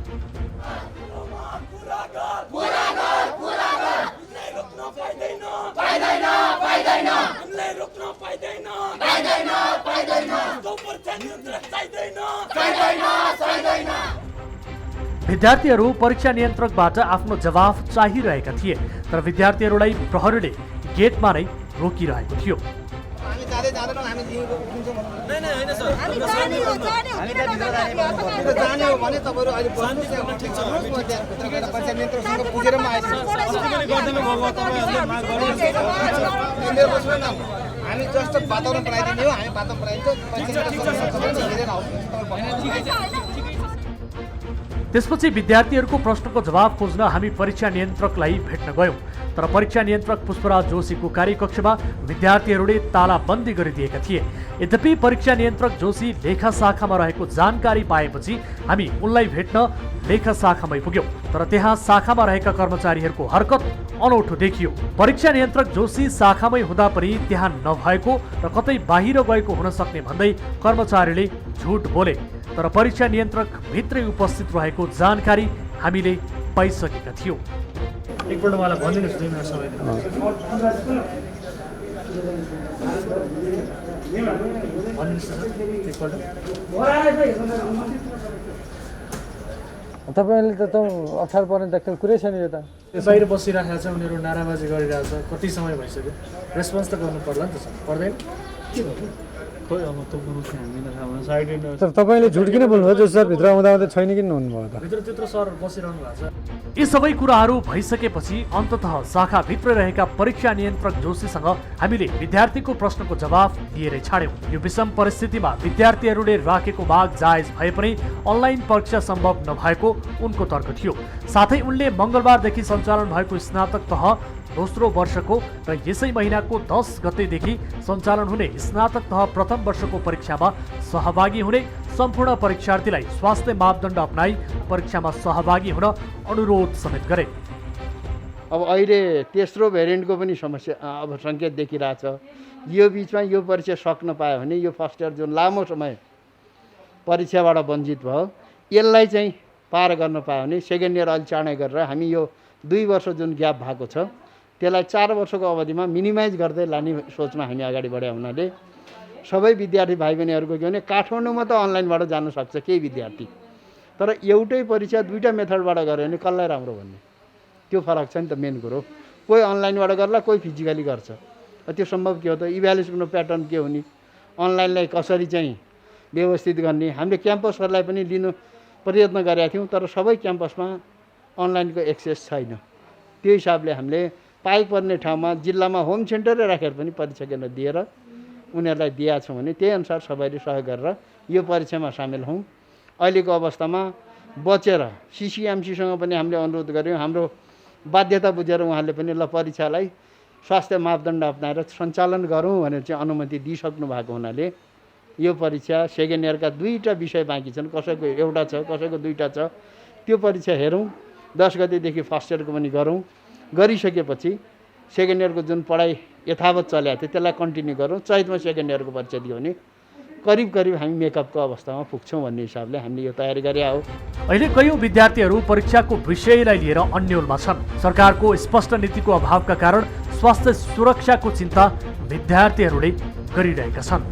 Speaker 1: विद्यार्थीहरू परीक्षा नियन्त्रकबाट आफ्नो जवाफ चाहिरहेका थिए, तर विद्यार्थीहरूलाई प्रहरीले गेटमा नै रोकिरहेको थियो।
Speaker 11: हामी जस्तो वातावरण बनाइदिने हो, हामी वातावरण बनाइदिन्छौँ।
Speaker 1: त्यसपछि विद्यार्थीहरूको प्रश्नको जवाब खोज्न हामी परीक्षा नियन्त्रकलाई भेट्न गयौँ, तर परीक्षा नियन्त्रक पुष्पराज जोशीको कार्यकक्षमा विद्यार्थीहरूले तालाबन्दी गरिदिएका थिए। यद्यपि परीक्षा नियन्त्रक जोशी लेखा शाखामा रहेको जानकारी पाएपछि हामी उनलाई भेट्न लेखा शाखामै पुग्यौँ, तर त्यहाँ शाखामा रहेका कर्मचारीहरूको हरकत अनौठो देखियो। परीक्षा नियन्त्रक जोशी शाखामै हुँदा पनि त्यहाँ नभएको र कतै बाहिर गएको हुन सक्ने भन्दै कर्मचारीले झुट बोले, तर परीक्षा नियन्त्रक भित्रै उपस्थित रहेको जानकारी हामीले पाइसकेका थियौँ। एकपल्ट मलाई भनिदिनुहोस् 2 मिनेट समय
Speaker 12: तपाईँले त 18 पर्ने त कुरै छैन। यो त
Speaker 1: बाहिर बसिरहेको छ, उनीहरू नाराबाजी गरिरहेछ, कति समय भइसक्यो, रेस्पोन्स त गर्नु पर्ला नि त सर, पर्दैन? खोइ अब त गुरु चाहिँ हामीलाई थाहा भएन। साइड
Speaker 12: तर तपाईँले झुट किन बोल्नुभयो? जो सर भित्र आउँदा छैन किन हुनुभयो त?
Speaker 1: भित्र त्यत्रो सर बसिरहनु भएको छ। यी सबै कुराहरू भइसकेपछि अन्ततः शाखाभित्र रहेका परीक्षा नियन्त्रक जोशीसँग हामीले विद्यार्थीको प्रश्नको जवाफ दिएरै छाड्यौँ। यो विषम परिस्थितिमा विद्यार्थीहरूले राखेको माग जायज भए पनि अनलाइन परीक्षा सम्भव नभएको उनको तर्क थियो। साथै उनले मङ्गलबारदेखि सञ्चालन भएको स्नातक तह दोस्रो वर्षको र यसै महिनाको 10 गतेदेखि सञ्चालन हुने स्नातक तह प्रथम वर्षको परीक्षामा सहभागी हुने सम्पूर्ण परीक्षार्थीलाई स्वास्थ्य मापदण्ड अपनाई परीक्षामा सहभागी हुन अनुरोध समेत गरे।
Speaker 13: अब अहिले तेस्रो भेरिएन्टको पनि समस्या अब सङ्केत देखिरहेछ। यो बिचमा यो परीक्षा सक्न पायो भने यो फर्स्ट इयर जुन लामो समय परीक्षाबाट वञ्चित भयो, यसलाई चाहिँ पार गर्न पायो भने सेकेन्ड इयर अलि चाँडै गरेर हामी यो 2 वर्ष जुन ग्याप भएको छ त्यसलाई 4 वर्षको अवधिमा मिनिमाइज गर्दै लाने सोचमा हामी अगाडि बढे हुनाले सबै विद्यार्थी भाइ बहिनीहरूको के भने काठमाडौँमा त अनलाइनबाट जान सक्छ केही विद्यार्थी, तर एउटै परीक्षा 2टा मेथडबाट गऱ्यो भने कसलाई राम्रो भन्ने त्यो फरक छ नि त। मेन कुरो कोही अनलाइनबाट गर्ला, कोही फिजिकली गर्छ। त्यो सम्भव के हो त? इभ्यालुएसनको प्याटर्न के हुने, अनलाइनलाई कसरी चाहिँ व्यवस्थित गर्ने। हामीले क्याम्पसहरूलाई पनि लिनु प्रयत्न गरेका थियौँ, तर सबै क्याम्पसमा अनलाइनको एक्सेस छैन। त्यो हिसाबले हामीले पाइपर्ने ठाउँमा जिल्लामा होम सेन्टरै राखेर पनि परीक्षा केन्द्र दिएर उनीहरूलाई दिएका छौँ भने त्यही अनुसार सबैले सहयोग गरेर यो परीक्षामा सामेल हौँ। अहिलेको अवस्थामा बचेर सिसिएमसीसँग पनि हामीले अनुरोध गऱ्यौँ, हाम्रो बाध्यता बुझेर उहाँले पनि ल परीक्षालाई स्वास्थ्य मापदण्ड अपनाएर सञ्चालन गरौँ भनेर चाहिँ अनुमति दिइसक्नु भएको हुनाले यो परीक्षा सेकेन्ड इयरका 2टा विषय बाँकी छन्, कसैको एउटा छ, कसैको 2टा छ। त्यो परीक्षा हेरौँ, 10 गतेदेखि फर्स्ट इयरको पनि गरौँ। गरिसकेपछि सेकेन्ड इयरको जुन पढाइ यथावत चलेको थियो त्यसलाई कन्टिन्यू गरौँ। चैतमा सेकेन्ड इयरको परीक्षा दियो भने करिब हामी मेकअपको अवस्थामा पुग्छौँ भन्ने हिसाबले हामीले यो तयारी गरे हो।
Speaker 1: अहिले कयौँ विद्यार्थीहरू परीक्षाको विषयलाई लिएर अन्योलमा छन्। सरकारको स्पष्ट नीतिको अभावका कारण स्वास्थ्य सुरक्षाको चिन्ता विद्यार्थीहरूले गरिरहेका छन्।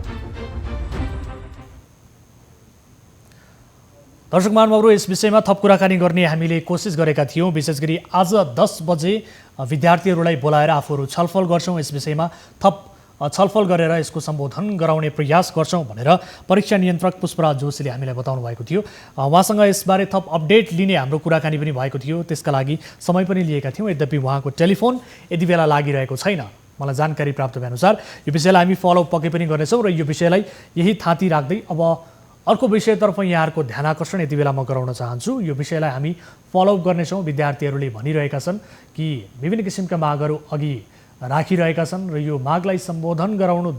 Speaker 1: दर्शक महानुभावहरू, यस विषयमा थप कुराकानी गर्ने हामीले कोसिस गरेका थियौँ। विशेष गरी आज 10 बजे विद्यार्थीहरूलाई बोलाएर आफूहरू छलफल गर्छौँ, यस विषयमा थप छलफल गरेर यसको सम्बोधन गराउने प्रयास गर्छौँ भनेर परीक्षा नियन्त्रक पुष्पराज जोशीले हामीलाई बताउनु भएको थियो। उहाँसँग यसबारे थप अपडेट लिने हाम्रो कुराकानी पनि भएको थियो, त्यसका लागि समय पनि लिएका थियौँ। यद्यपि उहाँको टेलिफोन यति बेला लागिरहेको छैन। मलाई जानकारी प्राप्त भएअनुसार यो विषयलाई हामी फलोअप पक्कै पनि गर्नेछौँ र यो विषयलाई यही थाती राख्दै अब अर्को विषयतर्फ यहाँहरूको ध्यान आकर्षण यति बेला म गराउन चाहन्छु। यो विषयलाई हामी फलोअप गर्नेछौँ। विद्यार्थीहरूले भनिरहेका छन् कि विभिन्न किसिमका मागहरू अघि राखिरहेका छन् र यो मागलाई सम्बोधन गराउनु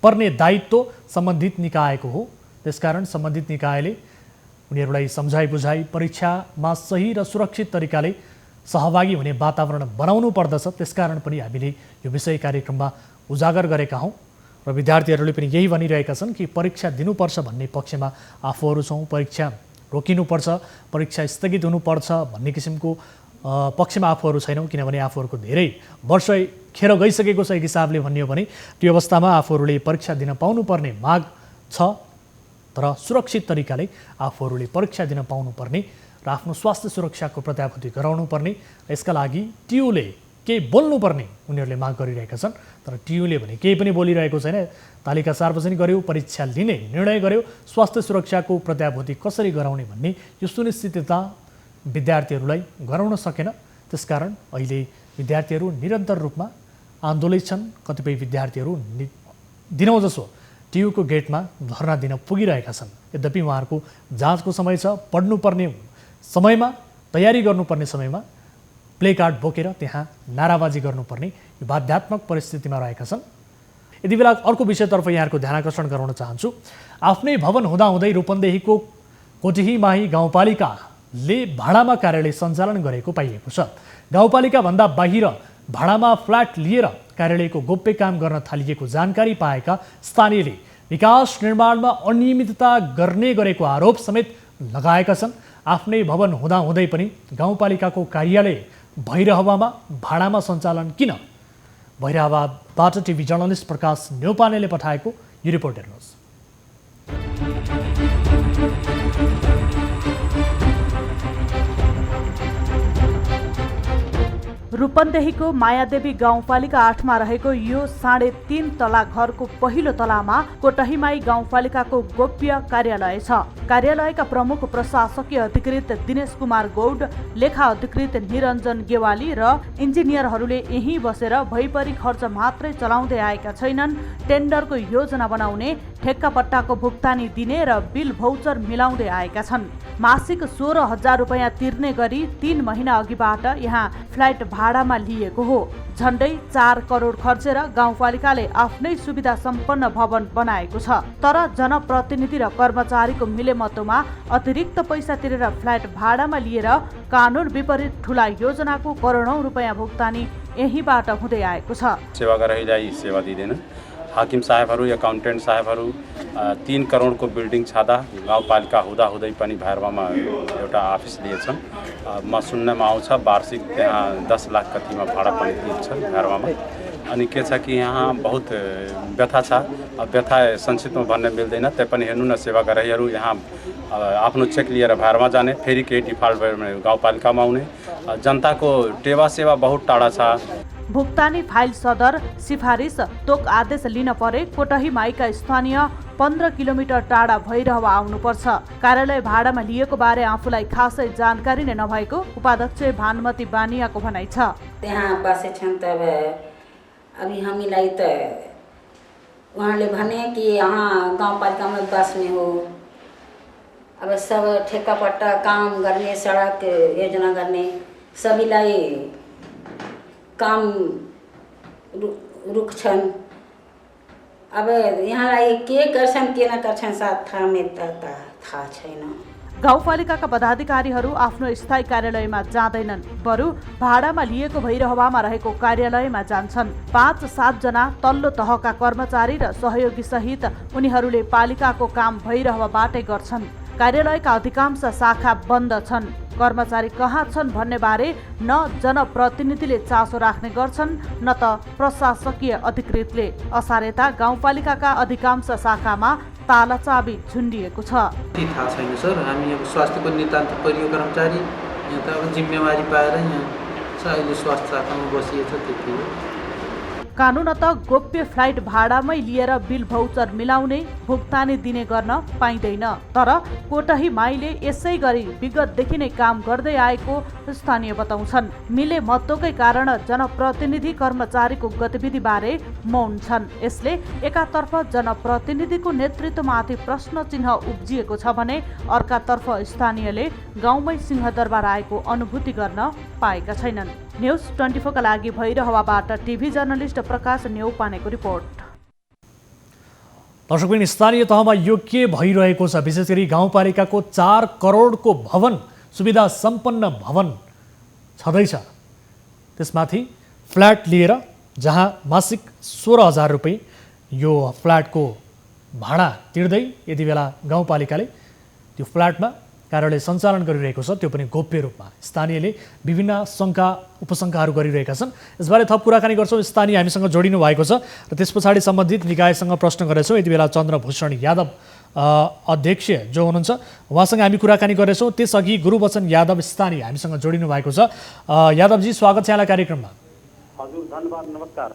Speaker 1: पर्ने दायित्व सम्बन्धित निकायको हो। त्यसकारण सम्बन्धित निकायले उनीहरूलाई सम्झाइ बुझाइ परीक्षामा सही र सुरक्षित तरिकाले सहभागी हुने वातावरण बनाउनु पर्दछ। त्यसकारण पनि हामीले यो विषय कार्यक्रममा उजागर गरेका हौँ र विद्यार्थीहरूले पनि यही भनिरहेका छन् कि परीक्षा दिनुपर्छ भन्ने पक्षमा आफूहरू छौँ। परीक्षा रोकिनुपर्छ, परीक्षा स्थगित हुनुपर्छ भन्ने किसिमको पक्षमा आफूहरू छैनौँ, किनभने आफूहरूको धेरै वर्ष खेर गइसकेको छ। एक हिसाबले भन्ने हो भने त्यो अवस्थामा आफूहरूले परीक्षा दिन पाउनुपर्ने माग छ, तर सुरक्षित तरिकाले आफूहरूले परीक्षा दिन पाउनुपर्ने र आफ्नो स्वास्थ्य सुरक्षाको प्रत्याभूति गराउनुपर्ने र यसका लागि टियुले केही बोल्नुपर्ने उनीहरूले माग गरिरहेका छन्। तर टियुले भने केही पनि बोलिरहेको छैन। तालिका सार्वजनिक गर्यो, परीक्षा लिने निर्णय गर्यो, स्वास्थ्य सुरक्षाको प्रत्याभूति कसरी गराउने भन्ने यो सुनिश्चितता विद्यार्थीहरूलाई गराउन सकेन। त्यसकारण अहिले विद्यार्थीहरू निरन्तर रूपमा आन्दोलित छन्। कतिपय विद्यार्थीहरू दिनौँ जसो टियुको गेटमा धरना दिन पुगिरहेका छन्। यद्यपि उहाँहरूको जाँचको समय छ, पढ्नुपर्ने समयमा, तयारी गर्नुपर्ने समयमा प्ले कार्ड बोकेर त्यहाँ नाराबाजी गर्नुपर्ने यो बाध्यात्मक परिस्थितिमा रहेका छन्। यति बेला अर्को विषयतर्फ यहाँहरूको ध्यान आकर्षण गराउन चाहन्छु। आफ्नै भवन हुँदाहुँदै रूपन्देहीको कोटिहीमाही गाउँपालिकाले भाडामा कार्यालय सञ्चालन गरेको पाइएको छ। गाउँपालिकाभन्दा बाहिर भाडामा फ्ल्याट लिएर कार्यालयको गोप्य काम गर्न थालिएको जानकारी पाएका स्थानीयले विकास निर्माणमा अनियमितता गर्ने गरेको आरोप समेत लगाएका छन्। आफ्नै भवन हुँदाहुँदै पनि गाउँपालिकाको कार्यालय भैरहवामा भाडामा सञ्चालन किन? भैरहवाबाट टिभी जर्नलिस्ट प्रकाश न्यौपानेले पठाएको यो रिपोर्ट हेर्नुहोस्।
Speaker 14: रूपन्देहीको मायादेवी गाउँपालिका 8 मा रहेको यो 3.5 तला घरको पहिलो तलामा कोटहीमाई गाउँपालिकाको गोप्य कार्यालय छ। कार्यालयका प्रमुख प्रशासकीय अधिकृत दिनेश कुमार गौड, लेखा अधिकृत निरञ्जन गेवाली र इन्जिनियरहरूले यहीँ बसेर भैपरी खर्च मात्रै चलाउँदै आएका छैनन्। टेन्डरको योजना बनाउने, ठेक्कापट्टाको भुक्तानी दिने र बिल भौचर मिलाउँदै आएका छन्। मासिक 16,000 रुपैयाँ तिर्ने गरी 3 महिना अघिबाट यहाँ फ्ल्याट भाडामा लिएको हो। झन्डै 4 करोड खर्चेर गाउँपालिकाले आफ्नै सुविधा सम्पन्न भवन बनाएको छ। तर जनप्रतिनिधि र कर्मचारीको मिलेमतोमा अतिरिक्त पैसा तिरेर फ्ल्याट भाडामा लिएर कानुन विपरीत ठुला योजनाको करोडौं रुपैयाँ भुक्तानी यहीँबाट हुँदै आएको छ।
Speaker 15: सेवा गरेलाई सेवा दिँदैन। हाकिम साहेबहरू, एकाउन्टेन्ट साहेबहरू 3 करोडको बिल्डिङ छादा गाउँपालिका हुँदाहुँदै पनि भैरवामा एउटा अफिस लिएछन्। म सुन्नमा आउँछ वार्षिक त्यहाँ 10 लाख कतिमा भाडा पनि दिन्छ भैरवामा। अनि के छ कि यहाँ बहुत व्यथा छ। व्यथा संक्षिप्तमा भन्न मिल्दैन। त्यही हेर्नु न, सेवा गरेहरू यहाँ आफ्नो चेक लिएर भैरवा जाने, फेरि केही डिफल्ट भयो गाउँपालिकामा आउने। जनताको टेवा सेवा बहुत टाढा छ।
Speaker 14: भुक्तानी फाइल सदर, सिफारिस, तोक आदेश लिन परे कोटहीमाईका स्थानीय 15 किलोमिटर टाढा भइरहवा आउनुपर्छ। कार्यालय भाडामा लिएको बारे आफूलाई खासै जानकारी नै नभएको उपाध्यक्ष भानुमती बानियाको भनाइ छ।
Speaker 16: त्यहाँ बसेछन् त अभी हामीलाई त उहाँले भने कि यहाँ गाउँपालिकामा बस्ने हो। अब सब ठेक्कापट्टा काम गर्ने, सडक योजना गर्ने सबैलाई काम रुक्छन्। अब यहाँलाई के गर्छन् के नगर्छन् थाहा छैन।
Speaker 14: गाउँपालिकाका पदाधिकारीहरू आफ्नो स्थायी कार्यालयमा जाँदैनन्, बरु भाडामा लिएको भैरहवामा रहेको कार्यालयमा जान्छन्। 5-7 जना तल्लो तहका कर्मचारी र सहयोगी सहित उनीहरूले पालिकाको काम भैरहवाबाटै गर्छन्। कार्यालयका अधिकांश शाखा बन्द छन्। कर्मचारी कहाँ छन् भन्ने बारे न जनप्रतिनिधिले चासो राख्ने गर्छन् न त प्रशासकीय अधिकृतले। असारेता गाउँपालिकाका अधिकांश शाखामा ताला चाबी झुन्डिएको छ।
Speaker 17: थाहा छैन सर, हामी अब स्वास्थ्यको नितान्त परियो कर्मचारी यहाँ त अब जिम्मेवारी पाएर यहाँ अहिले स्वास्थ्य शाखामा बसिएछ त्यति हो।
Speaker 14: कानुनत गोप्य फ्लाइट भाडामै लिएर बिल भौचर मिलाउने, भुक्तानी दिने गर्न पाइँदैन। तर कोटहीमाईले यसै गरी विगतदेखि नै काम गर्दै आएको स्थानीय बताउँछन्। मिले मतोकै कारण जनप्रतिनिधि कर्मचारीको गतिविधिबारे मौन छन्। यसले एकातर्फ जनप्रतिनिधिको नेतृत्वमाथि प्रश्न चिन्ह उब्जिएको छ भने अर्कातर्फ स्थानीयले गाउँमै सिंहदरबार आएको अनुभूति गर्न पाएका छैनन्। न्युज 24 का लागि भैरहवाबाट टिभी जर्नलिस्ट प्रकाश न्यौपानेको रिपोर्ट।
Speaker 1: दर्शकबिन, स्थानीय तहमा यो के भइरहेको छ? विशेष गरी गाउँपालिकाको 4 करोडको भवन, सुविधा सम्पन्न भवन छँदैछ, त्यसमाथि फ्ल्याट लिएर जहाँ मासिक 16,000 रुपैयाँ यो फ्ल्याटको भाडा तिर्दै यति बेला गाउँपालिकाले त्यो फ्ल्याटमा कार्यालय सञ्चालन गरिरहेको छ, त्यो पनि गोप्य रूपमा। स्थानीयले विभिन्न शङ्का उपशङ्काहरू गरिरहेका छन्। यसबारे थप कुराकानी गर्छौँ। स्थानीय हामीसँग जोडिनु भएको छ र त्यस पछाडि सम्बन्धित निकायसँग प्रश्न गरेछौँ। यति बेला चन्द्रभूषण यादव अध्यक्ष जो हुनुहुन्छ उहाँसँग हामी कुराकानी गरेछौँ। त्यसअघि गुरुवचन यादव स्थानीय हामीसँग जोडिनु भएको छ। यादवजी, स्वागत छ यहाँलाई कार्यक्रममा।
Speaker 18: हजुर, धन्यवाद, नमस्कार।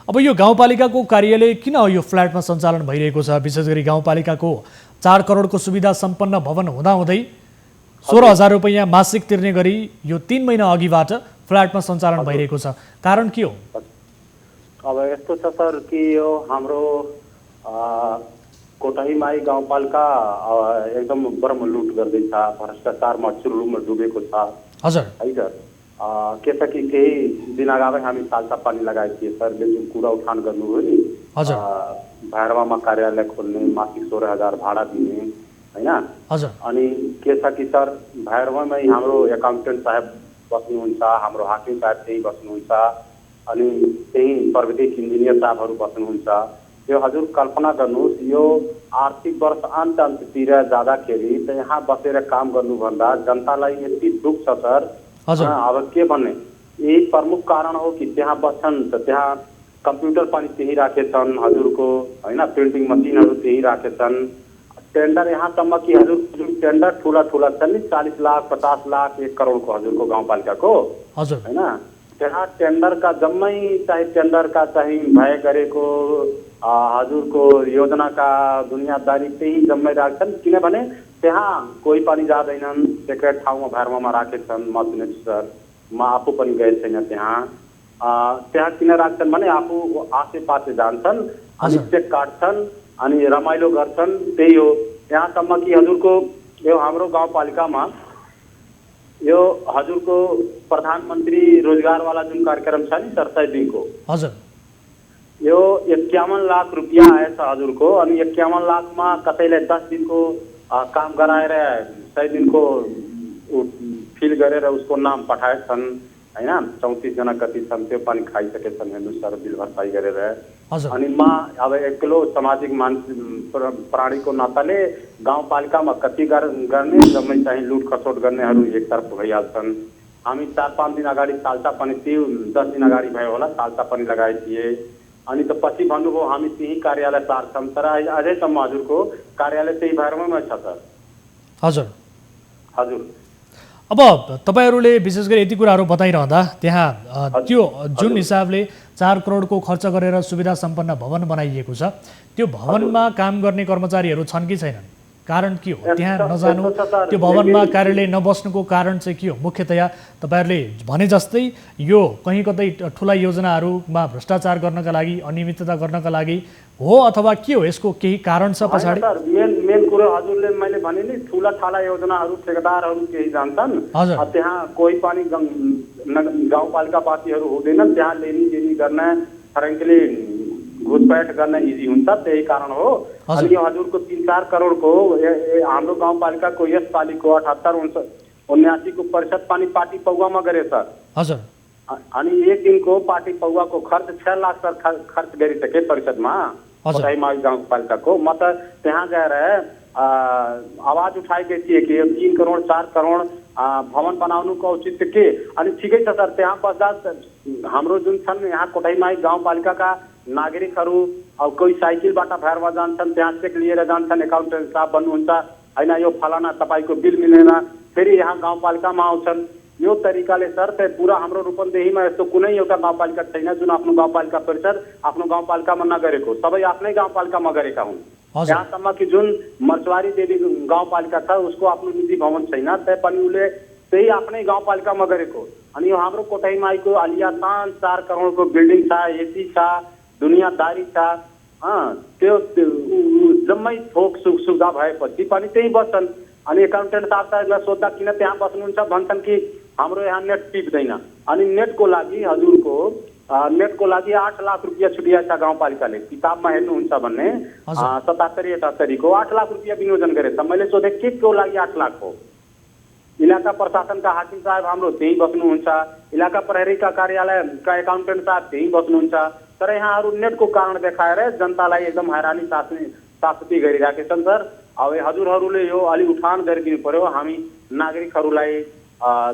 Speaker 1: अब यो गाउँपालिकाको कार्यालय किन यो फ्ल्याटमा सञ्चालन भइरहेको छ? विशेष गरी गाउँपालिकाको 4 करोडको सुविधा सम्पन्न भवन हुँदाहुँदै 16,000 रुपैयाँ मासिक तिर्ने गरी यो 3 महिना अघिबाट फ्ल्याटमा सञ्चालन भइरहेको छ। कारण के हो?
Speaker 18: अब यस्तो छ सर कि यो हाम्रो कोटाहीमाई गाउँपालिका एकदम ब्रह्मलुट गर्दैछ, भ्रष्टाचारमा चुरुलुमा डुबेको छ।
Speaker 1: हजुर,
Speaker 18: है सर। के छ कि केही दिन अगावै हामी साल्सा पानी लगाएको थिए सरले जुन कुरा उठान गर्नुभयो नि, भैरवामा कार्यालय खोल्ने, मासिक 16,000 भाडा दिने, होइन। अनि के छ कि सर भैरवामै हाम्रो एकाउन्टेन्ट साहेब बस्नुहुन्छ, हाम्रो हाकिम साहेब त्यही बस्नुहुन्छ, अनि त्यही प्राविधिक इन्जिनियर साहबहरू बस्नुहुन्छ। यो हजुर कल्पना गर्नुहोस्, यो आर्थिक वर्ष अन्ततिर जाँदाखेरि त यहाँ बसेर काम गर्नुभन्दा जनतालाई यति दुःख छ सर। अब के भन्ने, यही प्रमुख कारण हो कि त्यहाँ बस्छन् त त्यहाँ कम्प्युटर पनि त्यही राखेछन् हजुरको, होइन, प्रिन्टिङ मसिनहरू त्यही राखेछन्। टेन्डर यहाँसम्म कि हजुर जुन टेन्डर ठुला ठुला छन् नि, 40 लाख 50 लाख 1 करोडको हजुरको गाउँपालिकाको, होइन, त्यहाँ टेन्डरका जम्मै चाहिँ टेन्डरका चाहिँ भए गरेको हजुरको योजनाका दुनियादारी त्यही जम्मै राख्छन्। किनभने त्यहाँ कोही पनि जाँदैनन्, सेक्रेट ठाउँमा भैरवामा राखेछन्। म सुनेछु सर, म आफू पनि गएको छैन त्यहाँ। त्यहाँ किन राख्छन् भने आफू आसेपासे जान्छन्, अनि चेक काट्छन्, अनि रमाइलो गर्छन्, त्यही हो। यहाँसम्म कि हजुरको यो हाम्रो गाउँपालिकामा यो हजुरको प्रधानमन्त्री रोजगारवाला जुन कार्यक्रम छ नि सर 100 दिनको,
Speaker 1: हजुर,
Speaker 18: यो 51 लाख रुपियाँ आएछ हजुरको। अनि 51 लाखमा कसैले 10 दिनको काम गराएर 100 दिनको फिल गरेर उसको नाम पठाएछन्, होइन। 34 जना कति छन् त्यो पनि खाइसकेछन् हेर्नु सर, बिल भरपाई गरेर। अनि म अब एक्लो सामाजिक प्राणीको नाताले गाउँपालिकामा कति गर्ने जम्मै चाहिँ लुट खसोट गर्नेहरू एकतर्फ भइहाल्छन्। हामी 4-5 दिन अगाडि साल्सा पनि, त्यो 10 दिन अगाडि भयो होला, साल्सा पनि लगाएको थिए। अनि त पछि भन्नुभयो हामी त्यही कार्यालय सार्छौँ, तर अझैसम्म हजुरको कार्यालय त्यही भैरवामै छ सर।
Speaker 1: हजुर
Speaker 18: हजुर।
Speaker 1: अब तपाईहरूले विशेष गरी यति कुराहरू बताइरहँदा त्यहाँ त्यो जुन हिसाबले 4 करोडको खर्च गरेर सुविधा सम्पन्न भवन बनाइएको छ, त्यो भवनमा काम गर्ने कर्मचारीहरू छन् कि छैनन्? कारण के हो त्यहाँ नजानु, त्यो भवनमा कार्यालय नबस्नुको कारण चाहिँ के हो? मुख्यतया तपाईँहरूले भने जस्तै यो कहीँ कतै ठुला योजनाहरूमा भ्रष्टाचार गर्नका लागि, अनियमितता गर्नका लागि हो अथवा के हो? यसको केही कारण छ पछाडि?
Speaker 18: मेन कुरो हजुरले मैले भने नि, ठुला ठाला योजनाहरू ठेकेदारहरू केही जान्छन्, त्यहाँ कोही पनि गाउँपालिकावासीहरू हुँदैनन्। त्यहाँ लेनी देनी गर्न, फ्रेङ्कली घुसपैठ गर्न इजी हुन्छ, त्यही कारण हो। अनि यो हजुरको 3-4 करोडको हाम्रो गाउँपालिकाको यसपालिको 78-79 को परिषद पनि पार्टी पौवामा गरे सर।
Speaker 1: हजुर।
Speaker 18: अनि एक दिनको पार्टी पौवाको खर्च 6 लाख सर खर्च गरिसके परिषदमा कोटाहीमाई गाउँपालिकाको। म त त्यहाँ गएर आवाज उठाएकै थिएँ कि 3 करोड 4 करोड भवन बनाउनुको औचित्य के। अनि ठिकै छ सर, त्यहाँ बस्दा हाम्रो जुन छन् यहाँ कोटाहीमाई गाउँपालिकाका नागरिकहरू, अब कोही साइकलबाट भैरवा जान्छन्, त्यहाँ चेक लिएर जान्छन्, एकाउन्टेन्ट साहब भन्नुहुन्छ, होइन यो फलाना तपाईँको बिल मिलेन, फेरि यहाँ गाउँपालिकामा आउँछन्। यो तरिकाले सर त पुरा हाम्रो रूपन्देहीमा यस्तो कुनै एउटा गाउँपालिका छैन जुन आफ्नो गाउँपालिका परिषद आफ्नो गाउँपालिकामा नगरेको, सबै आफ्नै गाउँपालिकामा गरेका हुन्। यहाँसम्म कि जुन मर्चवारी देवी गाउँपालिका छ उसको आफ्नो निजी भवन छैन, तैपनि उसले त्यही आफ्नै गाउँपालिकामा गरेको। अनि यो हाम्रो कोटाहीमाईको आलियातान 4 करोडको बिल्डिङ छ, एसी छ, दुनियादारी छ, त्यो जम्मै थोक सुख सुविधा भएपछि पनि त्यही बस्छन्। अनि एकाउन्टेन्ट साहबलाई सोद्धा किन त्यहाँ बस्नुहुन्छ भन्छन् कि हाम्रो यहाँ नेट टिप्दैन। अनि नेटको लागि हजुरको नेटको लागि 8 लाख रुपियाँ छुट्याएछ गाउँपालिकाले, किताबमा हेर्नुहुन्छ भने 77-78 को 8 लाख रुपियाँ विनियोजन गरेछ। मैले सोधेँ के को लागि 8 लाख हो? इलाका प्रशासनका हाकिम साहब हाम्रो त्यही बस्नुहुन्छ, इलाका प्रहरीका कार्यालयका एकाउन्टेन्ट साहब त्यही बस्नुहुन्छ, तर यहाँहरू नेटको कारण देखाएर जनतालाई एकदम हैरानी सासुती गरिराखेछन् सर। अब हजुरहरूले यो अलि उठान गरिदिनु पर्यो। हामी नागरिकहरूलाई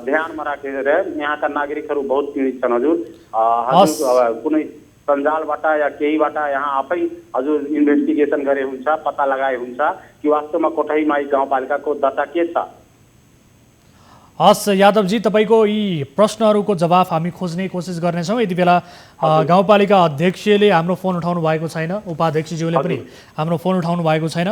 Speaker 18: ध्यानमा राखेर, यहाँका नागरिकहरू बहुत पीडित छन् हजुर। कुनै सञ्जालबाट या केहीबाट यहाँ आफै हजुर इन्भेस्टिगेसन गरे हुन्छ, पत्ता लगाए हुन्छ कि वास्तवमा कोठहीमाई गाउँपालिकाको दशा के छ।
Speaker 1: हस् यादवजी, तपाईँको यी प्रश्नहरूको जवाफ हामी खोज्ने कोसिस गर्नेछौँ। यति बेला गाउँपालिका अध्यक्षले हाम्रो फोन उठाउनु भएको छैन, उपाध्यक्षज्यूले पनि हाम्रो फोन उठाउनु भएको छैन।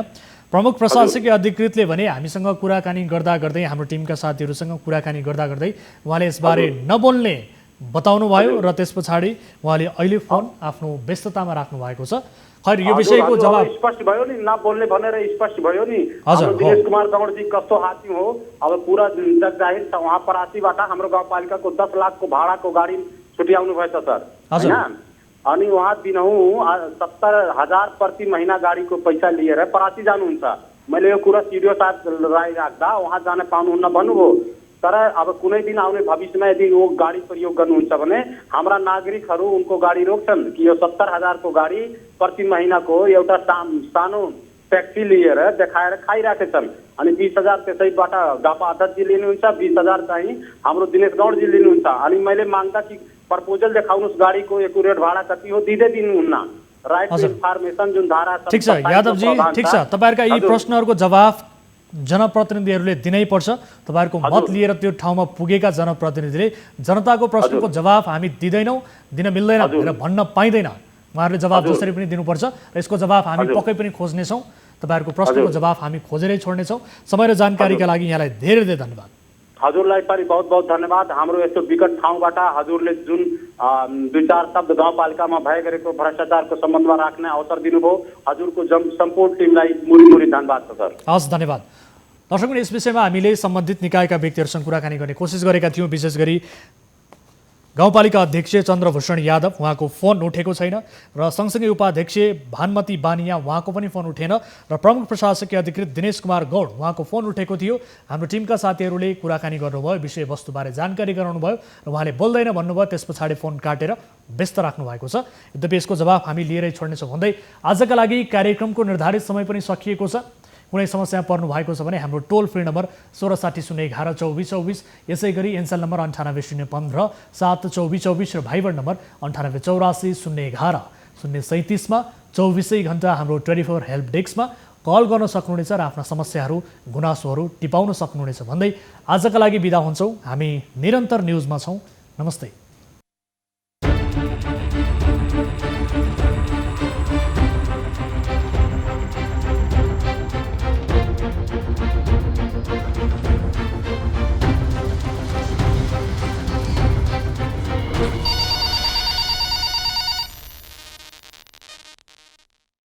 Speaker 1: प्रमुख प्रशासकीय अधिकृतले भने हामीसँग कुराकानी गर्दा गर्दै, हाम्रो टिमका साथीहरूसँग कुराकानी गर्दा गर्दै उहाँले यसबारे नबोल्ने बताउनु भयो र त्यस पछाडि उहाँले अहिले फोन आफ्नो व्यस्ततामा राख्नु भएको छ। खैर यो विषयको जवाब
Speaker 18: स्पष्ट भयो नि, नबोल्ने भनेर स्पष्ट भयो नि। हाम्रो दिनेश कुमार गौडजी कस्तो हाकिम हो, अब पुरा जग जाहिर छ। उहाँ परासीबाट हाम्रो गाउँपालिकाको 10 लाखको भाडाको गाडी छुट्याउनु भएछ सर, हैन? अनि उहाँ दिनहुँ 70,000 प्रति महिना गाडीको पैसा लिएर परासी जानुहुन्छ। मैले यो कुरा सिडिओ साहबलाई राख्दा उहाँ जान पाउनुहुन्न भन्नुभयो। तर अब कुनै दिन आउने भविष्यमा यदि वो गाडी प्रयोग गर्नुहुन्छ भने हाम्रा नागरिकहरू उनको गाडी रोक्छन् कि यो 70,000 को गाडी प्रति महिनाको एउटा सानो ट्याक्सी लिएर देखाएर खाइराखेछन्। अनि 20,000 त्यसैबाट गापा अध्यक्षजी लिनुहुन्छ, 20,000 चाहिँ हाम्रो दिनेश गौडजी लिनुहुन्छ। अनि मैले माग्दा कि प्रपोजल देखाउनुहोस् गाडीको एकुरेट भाडा कति हो, दिँदै दिनुहुन्न। राइट टु इन्फर्मेसन जुन धारा छ।
Speaker 1: ठिक छ यादवजी, ठिक छ, तपाईँहरूका यी प्रश्नहरूको जवाफ जनप्रतिनिधिहरूले दिनै पर्छ। तपाईँहरूको मत लिएर त्यो ठाउँमा पुगेका जनप्रतिनिधिले जनताको प्रश्नको जवाफ हामी दिँदैनौँ, दिन मिल्दैन भनेर भन्न पाइँदैन। उहाँहरूले जवाफ जसरी पनि दिनुपर्छ र यसको जवाफ हामी पक्कै पनि खोज्नेछौँ। तपाईँहरूको प्रश्नको जवाफ हामी खोजेरै छोड्नेछौँ। समय र जानकारीका लागि यहाँलाई धेरै धेरै धन्यवाद।
Speaker 18: हजुरलाई पनि बहुत बहुत धन्यवाद। हाम्रो यस्तो विकट ठाउँबाट हजुरले जुन 2-4 शब्द गाउँपालिकामा भए गरेको भ्रष्टाचारको सम्बन्धमा राख्ने अवसर दिनुभयो, हजुरको सम्पूर्ण टिमलाई मुरी धन्यवाद छ सर।
Speaker 1: हस् धन्यवाद। दर्शकगण, यस विषयमा हामीले सम्बन्धित निकायका व्यक्तिहरूसँग कुराकानी गर्ने कोसिस गरेका थियौँ। विशेष गरी गाउँपालिका अध्यक्ष चन्द्रभूषण यादव, उहाँको फोन उठेको छैन र सँगसँगै उपाध्यक्ष भानमती बानिया, उहाँको पनि फोन उठेन र प्रमुख प्रशासकीय अधिकृत दिनेश कुमार गौड, उहाँको फोन उठेको थियो। हाम्रो टिमका साथीहरूले कुराकानी गर्नुभयो, विषयवस्तुबारे जानकारी गराउनुभयो र उहाँले बोल्दैन भन्नुभयो। त्यस पछाडि फोन काटेर व्यस्त राख्नु भएको छ। यद्यपि यसको जवाफ हामी लिएरै छोड्नेछौँ भन्दै आजका लागि कार्यक्रमको निर्धारित समय पनि सकिएको छ। कुनै समस्या पर्नु भएको छ भने हाम्रो टोल फ्री नम्बर 1660112424, यसै गरी एनसेल नम्बर 980115 72424 र भाइबर नम्बर 98848011 037 मा 24 घण्टा हाम्रो 24 हेल्प डेस्कमा कल गर्न सक्नुहुनेछ र आफ्ना समस्याहरू गुनासोहरू टिपाउन सक्नुहुनेछ भन्दै आजका लागि बिदा हुन्छौँ। हामी निरन्तर न्युजमा छौँ। नमस्ते।